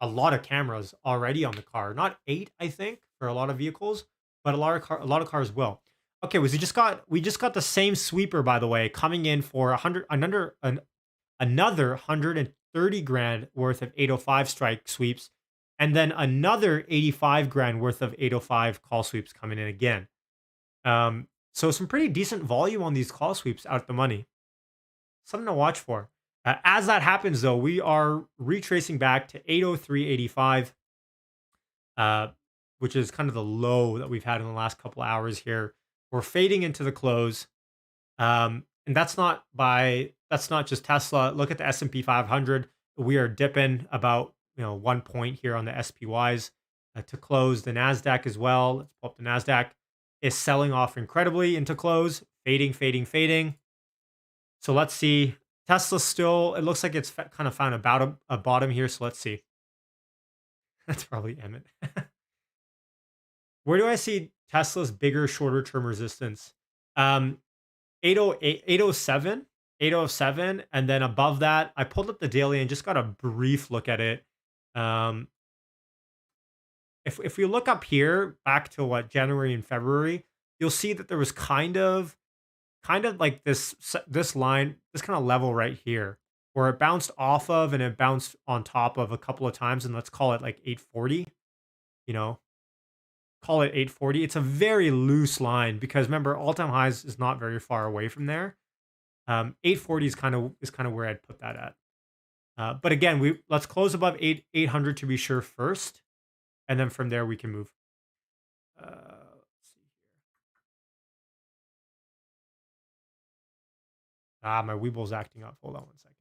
a lot of cameras already on the car. Not 8, I think, for a lot of vehicles, but a lot of cars will. Okay, we just got the same sweeper, by the way, coming in for another 130 grand worth of 805 strike sweeps, and then another 85 grand worth of 805 call sweeps coming in again. So some pretty decent volume on these call sweeps out the money. Something to watch for. As that happens, though, we are retracing back to 803.85, which is kind of the low that we've had in the last couple hours here. We're fading into the close, and that's not just Tesla. Look at the S&P 500. We are dipping about 1 point here on the SPYs to close. The Nasdaq as well. Let's pull up the Nasdaq. Is selling off incredibly into close, fading. So let's see. Tesla still, it looks like it's kind of found a bottom here. So let's see. That's probably Emmett. Where do I see Tesla's bigger, shorter term resistance? 808, 807, and then above that, I pulled up the daily and just got a brief look at it. If we look up here back to January and February, you'll see that there was kind of like this line, this kind of level right here, where it bounced off of and it bounced on top of a couple of times, and let's call it like 840. You know, call it 840. It's a very loose line because remember, all-time highs is not very far away from there. 840 is kind of where I'd put that at. But again, let's close above 800 to be sure first, and then from there we can move. Let's see here. My Weeble's acting up. Hold on one second.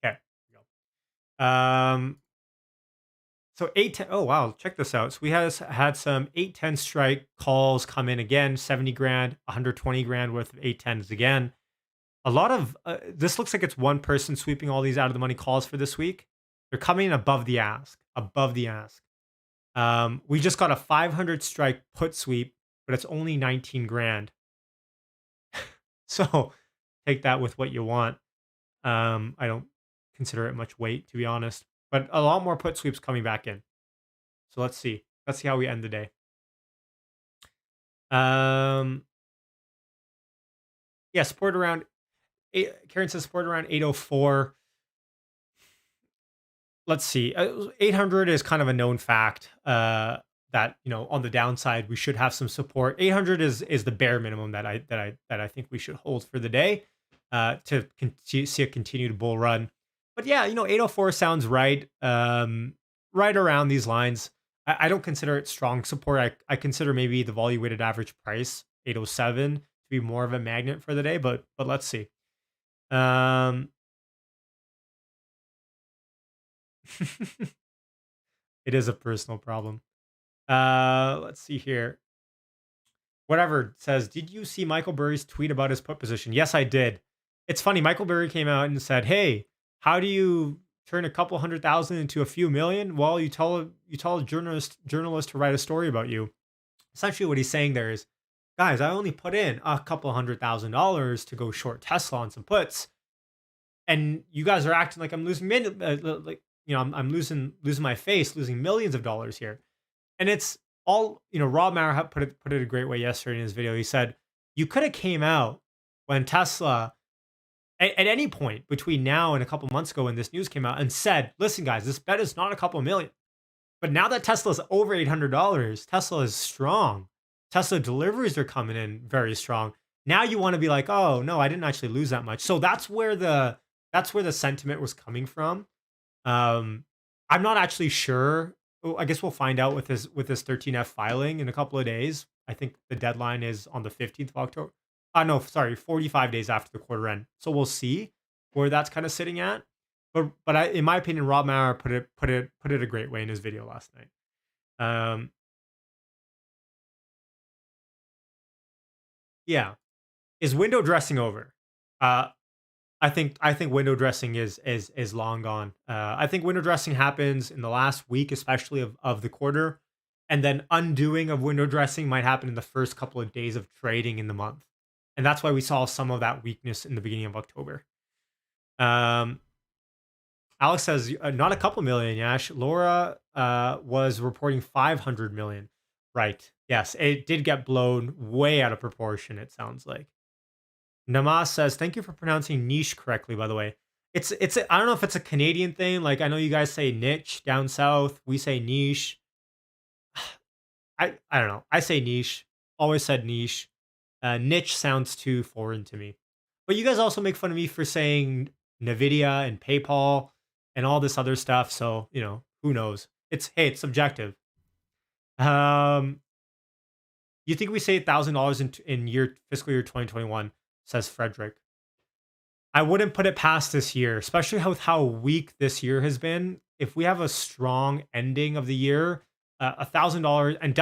Okay, here we go. So 810. Oh wow, check this out. So we had some 810 strike calls come in again, 70 grand, 120 grand worth of 810s again. A lot of this looks like it's one person sweeping all these out of the money calls for this week. They're coming in above the ask, above the ask. We just got a 500 strike put sweep, but it's only 19 grand. So take that with what you want. I don't consider it much weight, to be honest, but a lot more put sweeps coming back in. So let's see. Let's see how we end the day. Yeah, support around Karen says support around 804. Let's see. 800 is kind of a known fact. That on the downside we should have some support. 800 is the bare minimum that I think we should hold for the day to see a continued bull run. But yeah, 804 sounds right. Right around these lines. I don't consider it strong support. I consider maybe the volume weighted average price 807 to be more of a magnet for the day. But let's see. It is a personal problem. Let's see here. Whatever says, did you see Michael Burry's tweet about his put position? Yes, I did. It's funny. Michael Burry came out and said, "Hey, how do you turn a couple 100,000 into a few million?" Well, you tell a journalist to write a story about you. Essentially, what he's saying there is, guys, I only put in a couple $100,000 to go short Tesla on some puts, and you guys are acting like I'm losing I'm losing my face, losing millions of dollars here. And it's all, Rob Maher put it a great way yesterday in his video. He said, you could have came out when Tesla, at any point between now and a couple months ago when this news came out, and said, listen, guys, this bet is not a couple million. But now that Tesla's over $800, Tesla is strong. Tesla deliveries are coming in very strong. Now you want to be like, oh, no, I didn't actually lose that much. So that's where the sentiment was coming from. I'm not actually sure. I guess we'll find out with this 13F filing in a couple of days. I think the deadline is on the 15th of October. No, sorry, 45 days after the quarter end. So we'll see where that's kind of sitting at. But in my opinion, Rob Maher put it a great way in his video last night. Yeah, is window dressing over? I think window dressing is long gone. I think window dressing happens in the last week, especially of the quarter, and then undoing of window dressing might happen in the first couple of days of trading in the month, and that's why we saw some of that weakness in the beginning of October. Alex says not a couple million. Yash. Laura was reporting 500 million. Right. Yes, it did get blown way out of proportion. It sounds like. Namas says, thank you for pronouncing niche correctly, by the way. I don't know if it's a Canadian thing. Like, I know you guys say niche down south. We say niche. I don't know. I say niche. Always said niche. Niche sounds too foreign to me. But you guys also make fun of me for saying NVIDIA and PayPal and all this other stuff. So, who knows? It's subjective. You think we say $1,000 in fiscal year 2021? Says Frederick. I wouldn't put it past this year, especially with how weak this year has been. If we have a strong ending of the year, $1,000, and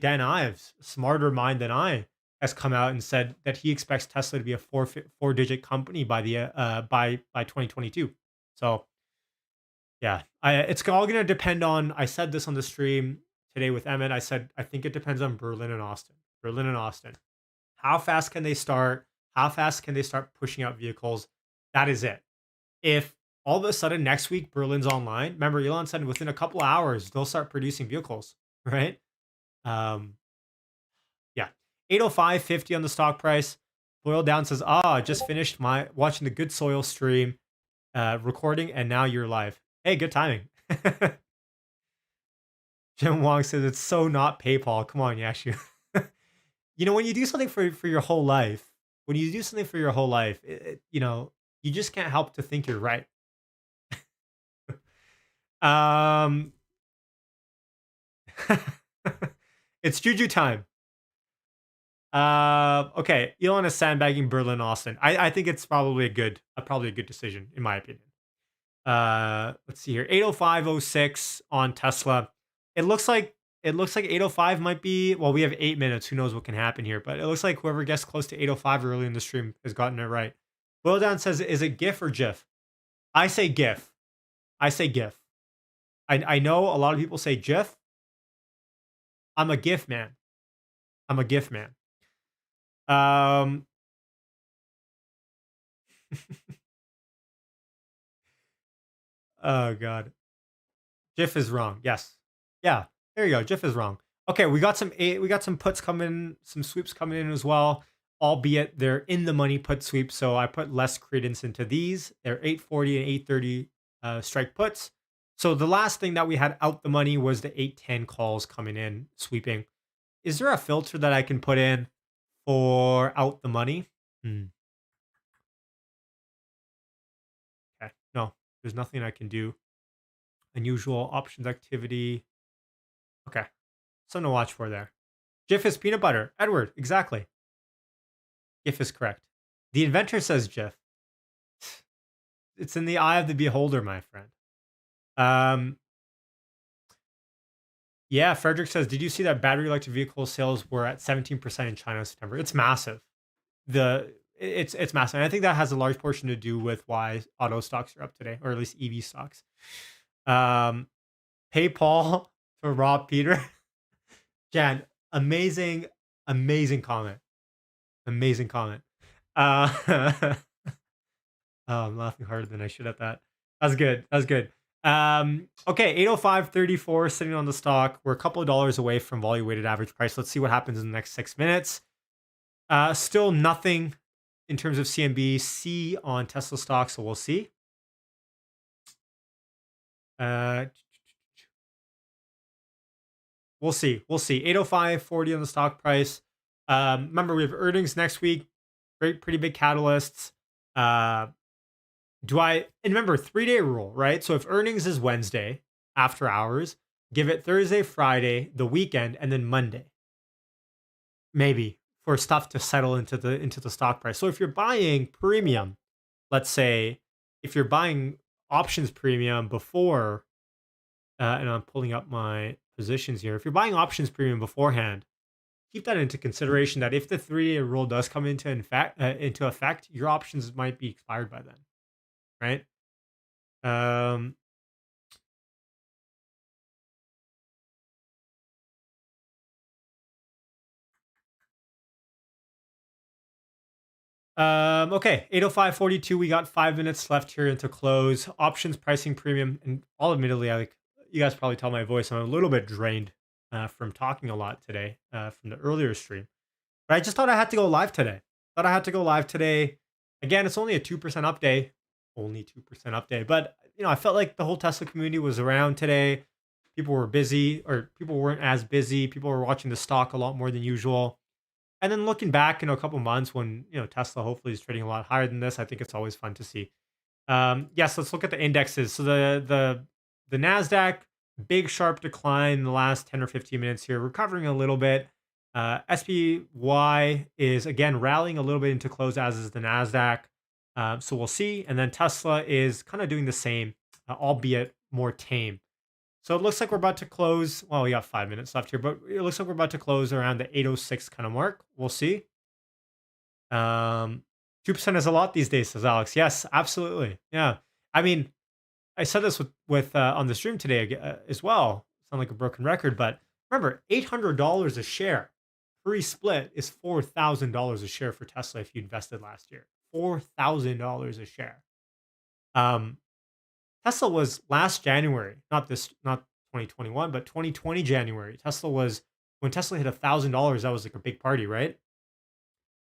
Dan Ives, smarter mind than I, has come out and said that he expects Tesla to be a four-digit company by 2022. So, yeah, it's all going to depend on. I said this on the stream today with Emmett. I said I think it depends on Berlin and Austin. How fast can they start? How fast can they start pushing out vehicles? That is it. If all of a sudden next week Berlin's online, remember Elon said within a couple of hours they'll start producing vehicles, right? Yeah, 805.50 on the stock price. Boil down says, just finished my watching the Good Soil stream, recording, and now you're live. Hey, good timing. Jim Wong says it's so not PayPal. Come on, Yashu. When you do something for your whole life, when you do something for your whole life, you just can't help to think you're right. Um, it's Juju time. Okay, Elon is sandbagging Berlin Austin. I think it's probably a good decision in my opinion. Let's see here, 805.06 on Tesla. It looks like 805 might be. Well, we have 8 minutes. Who knows what can happen here? But it looks like whoever gets close to 805 early in the stream has gotten it right. Boil down says, is it GIF or GIF? I say GIF. I say GIF. I know a lot of people say GIF. I'm a GIF man. I'm a GIF man. Oh god. GIF is wrong. Yes. Yeah. There you go. GIF is wrong. Okay, we got some puts coming, some sweeps coming in as well, albeit they're in the money put sweeps, so I put less credence into these. They're 840 and 830 strike puts. So the last thing that we had out the money was the 810 calls coming in, sweeping. Is there a filter that I can put in for out the money? Okay. No, there's nothing I can do. Unusual options activity. Okay. Something to watch for there. Jif is peanut butter. Edward, exactly. Jif is correct. The inventor says Jif. It's in the eye of the beholder, my friend. Yeah, Frederick says, did you see that battery electric vehicle sales were at 17% in China in September? It's massive. It's massive. And I think that has a large portion to do with why auto stocks are up today, or at least EV stocks. PayPal for Rob Peter. Jan, amazing comment. Amazing comment. Oh, I'm laughing harder than I should at that. That's good. That's good. Okay, 805.34 sitting on the stock. We're a couple of dollars away from volume weighted average price. Let's see what happens in the next 6 minutes. Still nothing in terms of CNBC on Tesla stock, so we'll see. We'll see. 805.40 on the stock price. Remember, we have earnings next week. Pretty big catalysts. And remember, 3-day rule, right? So if earnings is Wednesday after hours, give it Thursday, Friday, the weekend, and then Monday. Maybe for stuff to settle into the stock price. So if you're buying premium, let's say if you're buying options premium before, and I'm pulling up my positions here. If you're buying options premium beforehand, keep that into consideration that if the 3-day rule does come into effect, your options might be expired by then, right? Okay, 805.42. We got 5 minutes left here into close. Options pricing premium, and all admittedly, you guys probably tell my voice. I'm a little bit drained from talking a lot today from the earlier stream, but I just thought I had to go live today. Again, it's only a 2% update, but I felt like the whole Tesla community was around today. People were busy, or people weren't as busy. People were watching the stock a lot more than usual. And then looking back, a couple months when Tesla hopefully is trading a lot higher than this, I think it's always fun to see. Yes, let's look at the indexes. So the Nasdaq, big sharp decline in the last 10 or 15 minutes here, recovering a little bit. SPY is again rallying a little bit into close, as is the Nasdaq. So we'll see. And then Tesla is kind of doing the same, albeit more tame. So it looks like we're about to close. Well, we got 5 minutes left here, but it looks like we're about to close around the 806 kind of mark. We'll see. 2% is a lot these days, says Alex. Yes, absolutely. Yeah. I mean, I said this with on the stream today as well. Sound like a broken record, but remember, $800 a share pre-split is $4,000 a share for Tesla if you invested last year. $4,000 a share. Tesla was last January, not 2021, but 2020 January. Tesla was When Tesla hit $1,000, that was like a big party, right?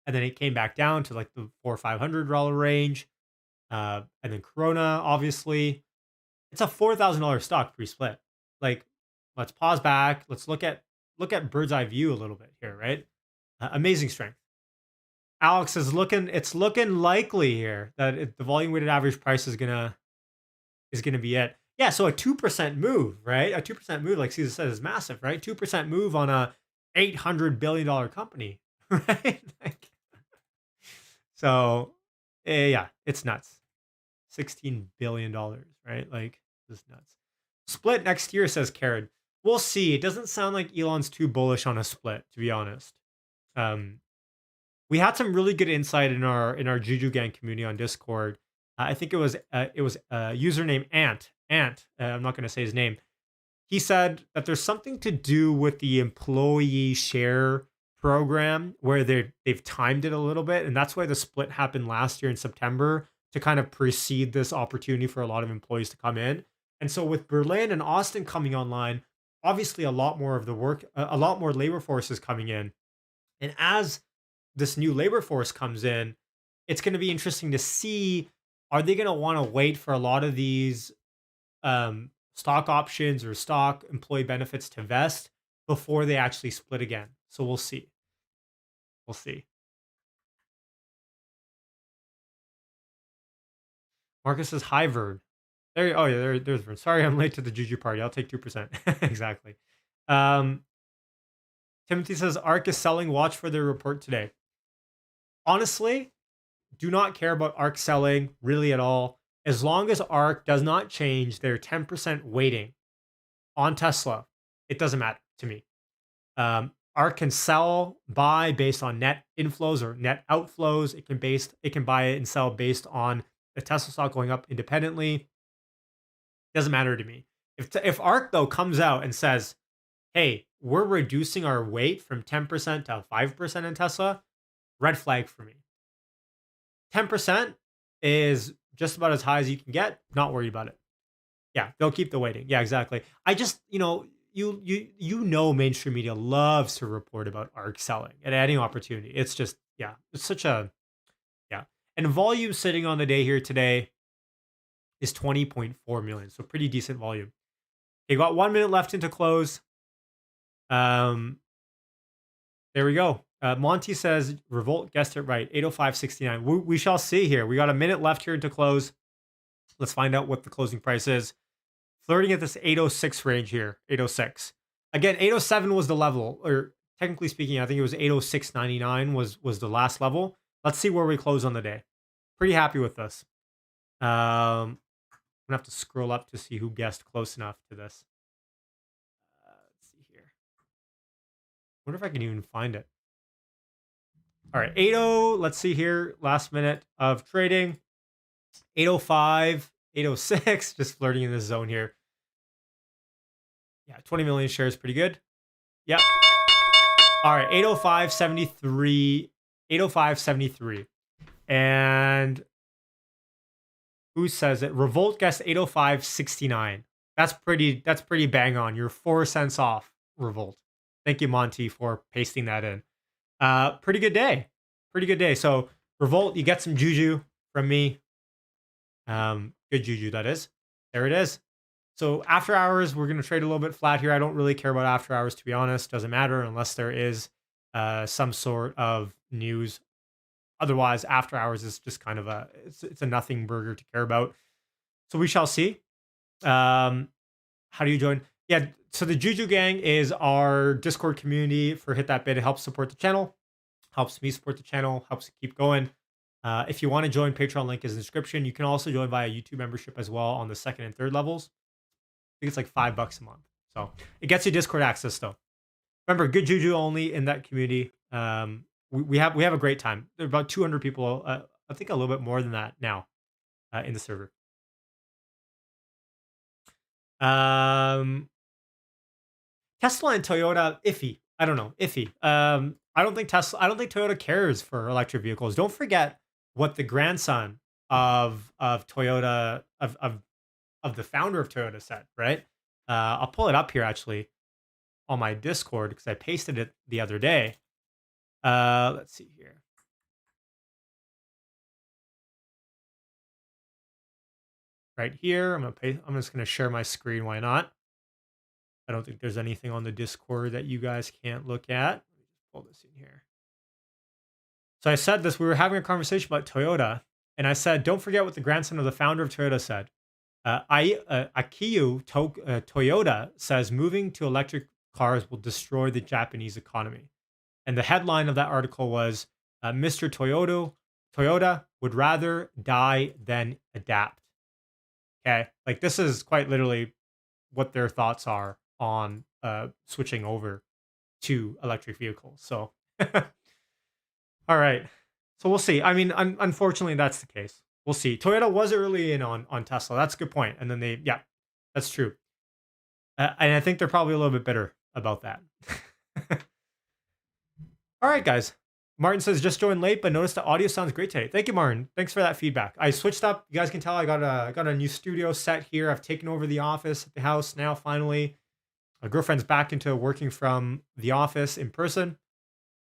And then it came back down to like the four or $500 range. And then Corona, obviously, it's a $4,000 stock pre-split. Like, let's pause back. Let's look at bird's eye view a little bit here, right? Amazing strength. Alex is looking. It's looking likely here that the volume weighted average price is gonna be it. Yeah. So a 2% move, right? A 2% move, like Caesar said, is massive, right? 2% move on a $800 billion company, right? Like, so, yeah, it's nuts. $16 billion, right? Like, just nuts. Split next year, says Karen. We'll see. It doesn't sound like Elon's too bullish on a split, to be honest. Um, we had some really good insight in our Juju Gang community on Discord. I think it was username Ant. I'm not going to say his name. He said that there's something to do with the employee share program where they've timed it a little bit, and that's why the split happened last year in September to kind of precede this opportunity for a lot of employees to come in. And so with Berlin and Austin coming online, obviously a lot more of the work, a lot more labor force is coming in. And as this new labor force comes in, it's going to be interesting to see, are they going to want to wait for a lot of these stock options or stock employee benefits to vest before they actually split again? So we'll see. We'll see. Marcus says, hi, Verd. There, oh, yeah, there's Verd. Sorry, I'm late to the Juju party. I'll take 2%. Exactly. Timothy says, ARK is selling. Watch for their report today. Honestly, do not care about ARK selling really at all. As long as ARK does not change their 10% weighting on Tesla, it doesn't matter to me. ARK can sell, buy based on net inflows or net outflows. It can buy it and sell based on the Tesla stock going up independently. Doesn't matter to me. If ARK though comes out and says, "Hey, we're reducing our weight from 10% to 5% in Tesla," red flag for me. 10% is just about as high as you can get. Not worried about it. Yeah, they'll keep the weighting. Yeah, exactly. I just, mainstream media loves to report about ARK selling at any opportunity. It's just, yeah, it's such a, yeah. And volume sitting on the day here today is 20.4 million. So pretty decent volume. Okay, got 1 minute left into close. There we go. Monty says Revolt guessed it right. 805.69. We shall see here. We got a minute left here to close. Let's find out what the closing price is. Flirting at this 806 range here. 806. Again, 807 was the level, or technically speaking, I think it was 806.99 was the last level. Let's see where we close on the day. Pretty happy with this. I'm gonna have to scroll up to see who guessed close enough to this. Let's see here. I wonder if I can even find it. All right, 80. Let's see here. Last minute of trading. 805, 806. Just flirting in this zone here. Yeah, 20 million shares, pretty good. Yep. All right, 805.73. 805.73. And who says it? Revolt guessed 805.69. That's pretty bang on. You're 4 cents off, Revolt. Thank you, Monty, for pasting that in. Pretty good day. Pretty good day. So Revolt, you get some juju from me. Good juju, that is. There it is. So after hours, we're going to trade a little bit flat here. I don't really care about after hours, to be honest. Doesn't matter unless there is some sort of news. Otherwise, after hours is just kind of it's a nothing burger to care about. So we shall see. How do you join? Yeah, so the Juju Gang is our Discord community for Hit That Bid. It helps support the channel, helps me support the channel, helps it keep going. If you want to join, Patreon link is in the description. You can also join via YouTube membership as well on the 2nd and 3rd levels. I think it's like $5 a month. So it gets you Discord access though. Remember, good Juju only in that community. We have a great time. There are about 200 people. I think a little bit more than that now in the server. Tesla and Toyota, iffy. I don't know, iffy. I don't think Toyota cares for electric vehicles. Don't forget what the grandson of Toyota of the founder of Toyota said, right? I'll pull it up here actually. on my Discord because I pasted it the other day. Let's see here. Right here, I'm just gonna share my screen. Why not? I don't think there's anything on the Discord that you guys can't look at. Let me just pull this in here. So I said this. We were having a conversation about Toyota, and I said, "Don't forget what the grandson of the founder of Toyota said." Toyota says moving to electric cars will destroy the Japanese economy. And the headline of that article was Mr. Toyota would rather die than adapt. Okay. Like this is quite literally what their thoughts are on switching over to electric vehicles. So, all right. So we'll see. I mean, unfortunately, that's the case. We'll see. Toyota was early in on Tesla. That's a good point. And then yeah, that's true. And I think they're probably a little bit bitter about that. All right, guys. Martin says, just joined late, but noticed the audio sounds great today. Thank you, Martin. Thanks for that feedback. I switched up. You guys can tell I got a new studio set here. I've taken over the office at the house now, finally. My girlfriend's back into working from the office in person.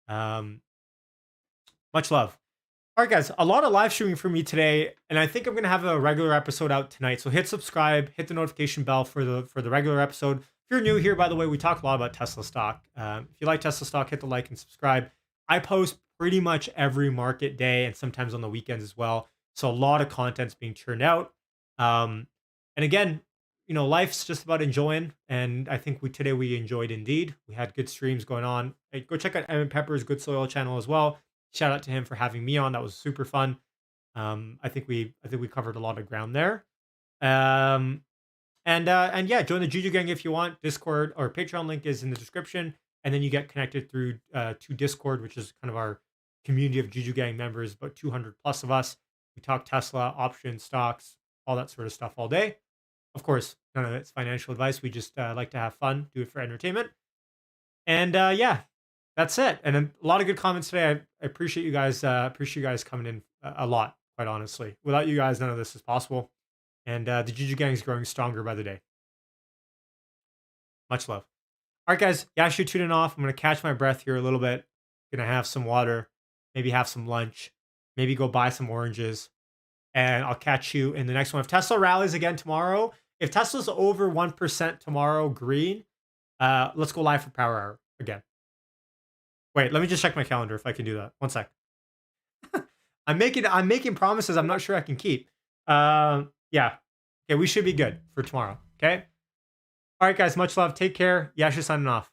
Much love. All right, guys, a lot of live streaming for me today, and I think I'm going to have a regular episode out tonight. So hit subscribe, hit the notification bell for the regular episode. If you're new here, by the way, we talk a lot about Tesla stock. If you like Tesla stock, hit the like and subscribe. I post pretty much every market day and sometimes on the weekends as well. So a lot of content's being churned out. And again, life's just about enjoying. And I think today we enjoyed indeed. We had good streams going on. Hey, go check out Evan Pepper's Good Soil channel as well. Shout out to him for having me on. That was super fun. I think we covered a lot of ground there. And yeah, join the Juju Gang if you want. Discord or Patreon link is in the description, and then you get connected through to Discord, which is kind of our community of Juju Gang members, about 200 plus of us. We talk Tesla, options, stocks, all that sort of stuff all day. Of course, none of it's financial advice. We just like to have fun, do it for entertainment. And yeah, that's it. And a lot of good comments today. I appreciate you guys. Appreciate you guys coming in a lot, quite honestly. Without you guys, none of this is possible. And the Juju Gang is growing stronger by the day. Much love. All right, guys. Yashu tuning off. I'm going to catch my breath here a little bit. Going to have some water, maybe have some lunch, maybe go buy some oranges. And I'll catch you in the next one. If Tesla rallies again tomorrow, if Tesla's over 1% tomorrow, green, let's go live for Power Hour again. Wait, let me just check my calendar if I can do that. One sec. I'm making promises I'm not sure I can keep. Yeah. Okay, we should be good for tomorrow. Okay. All right, guys. Much love. Take care. Yasha signing off.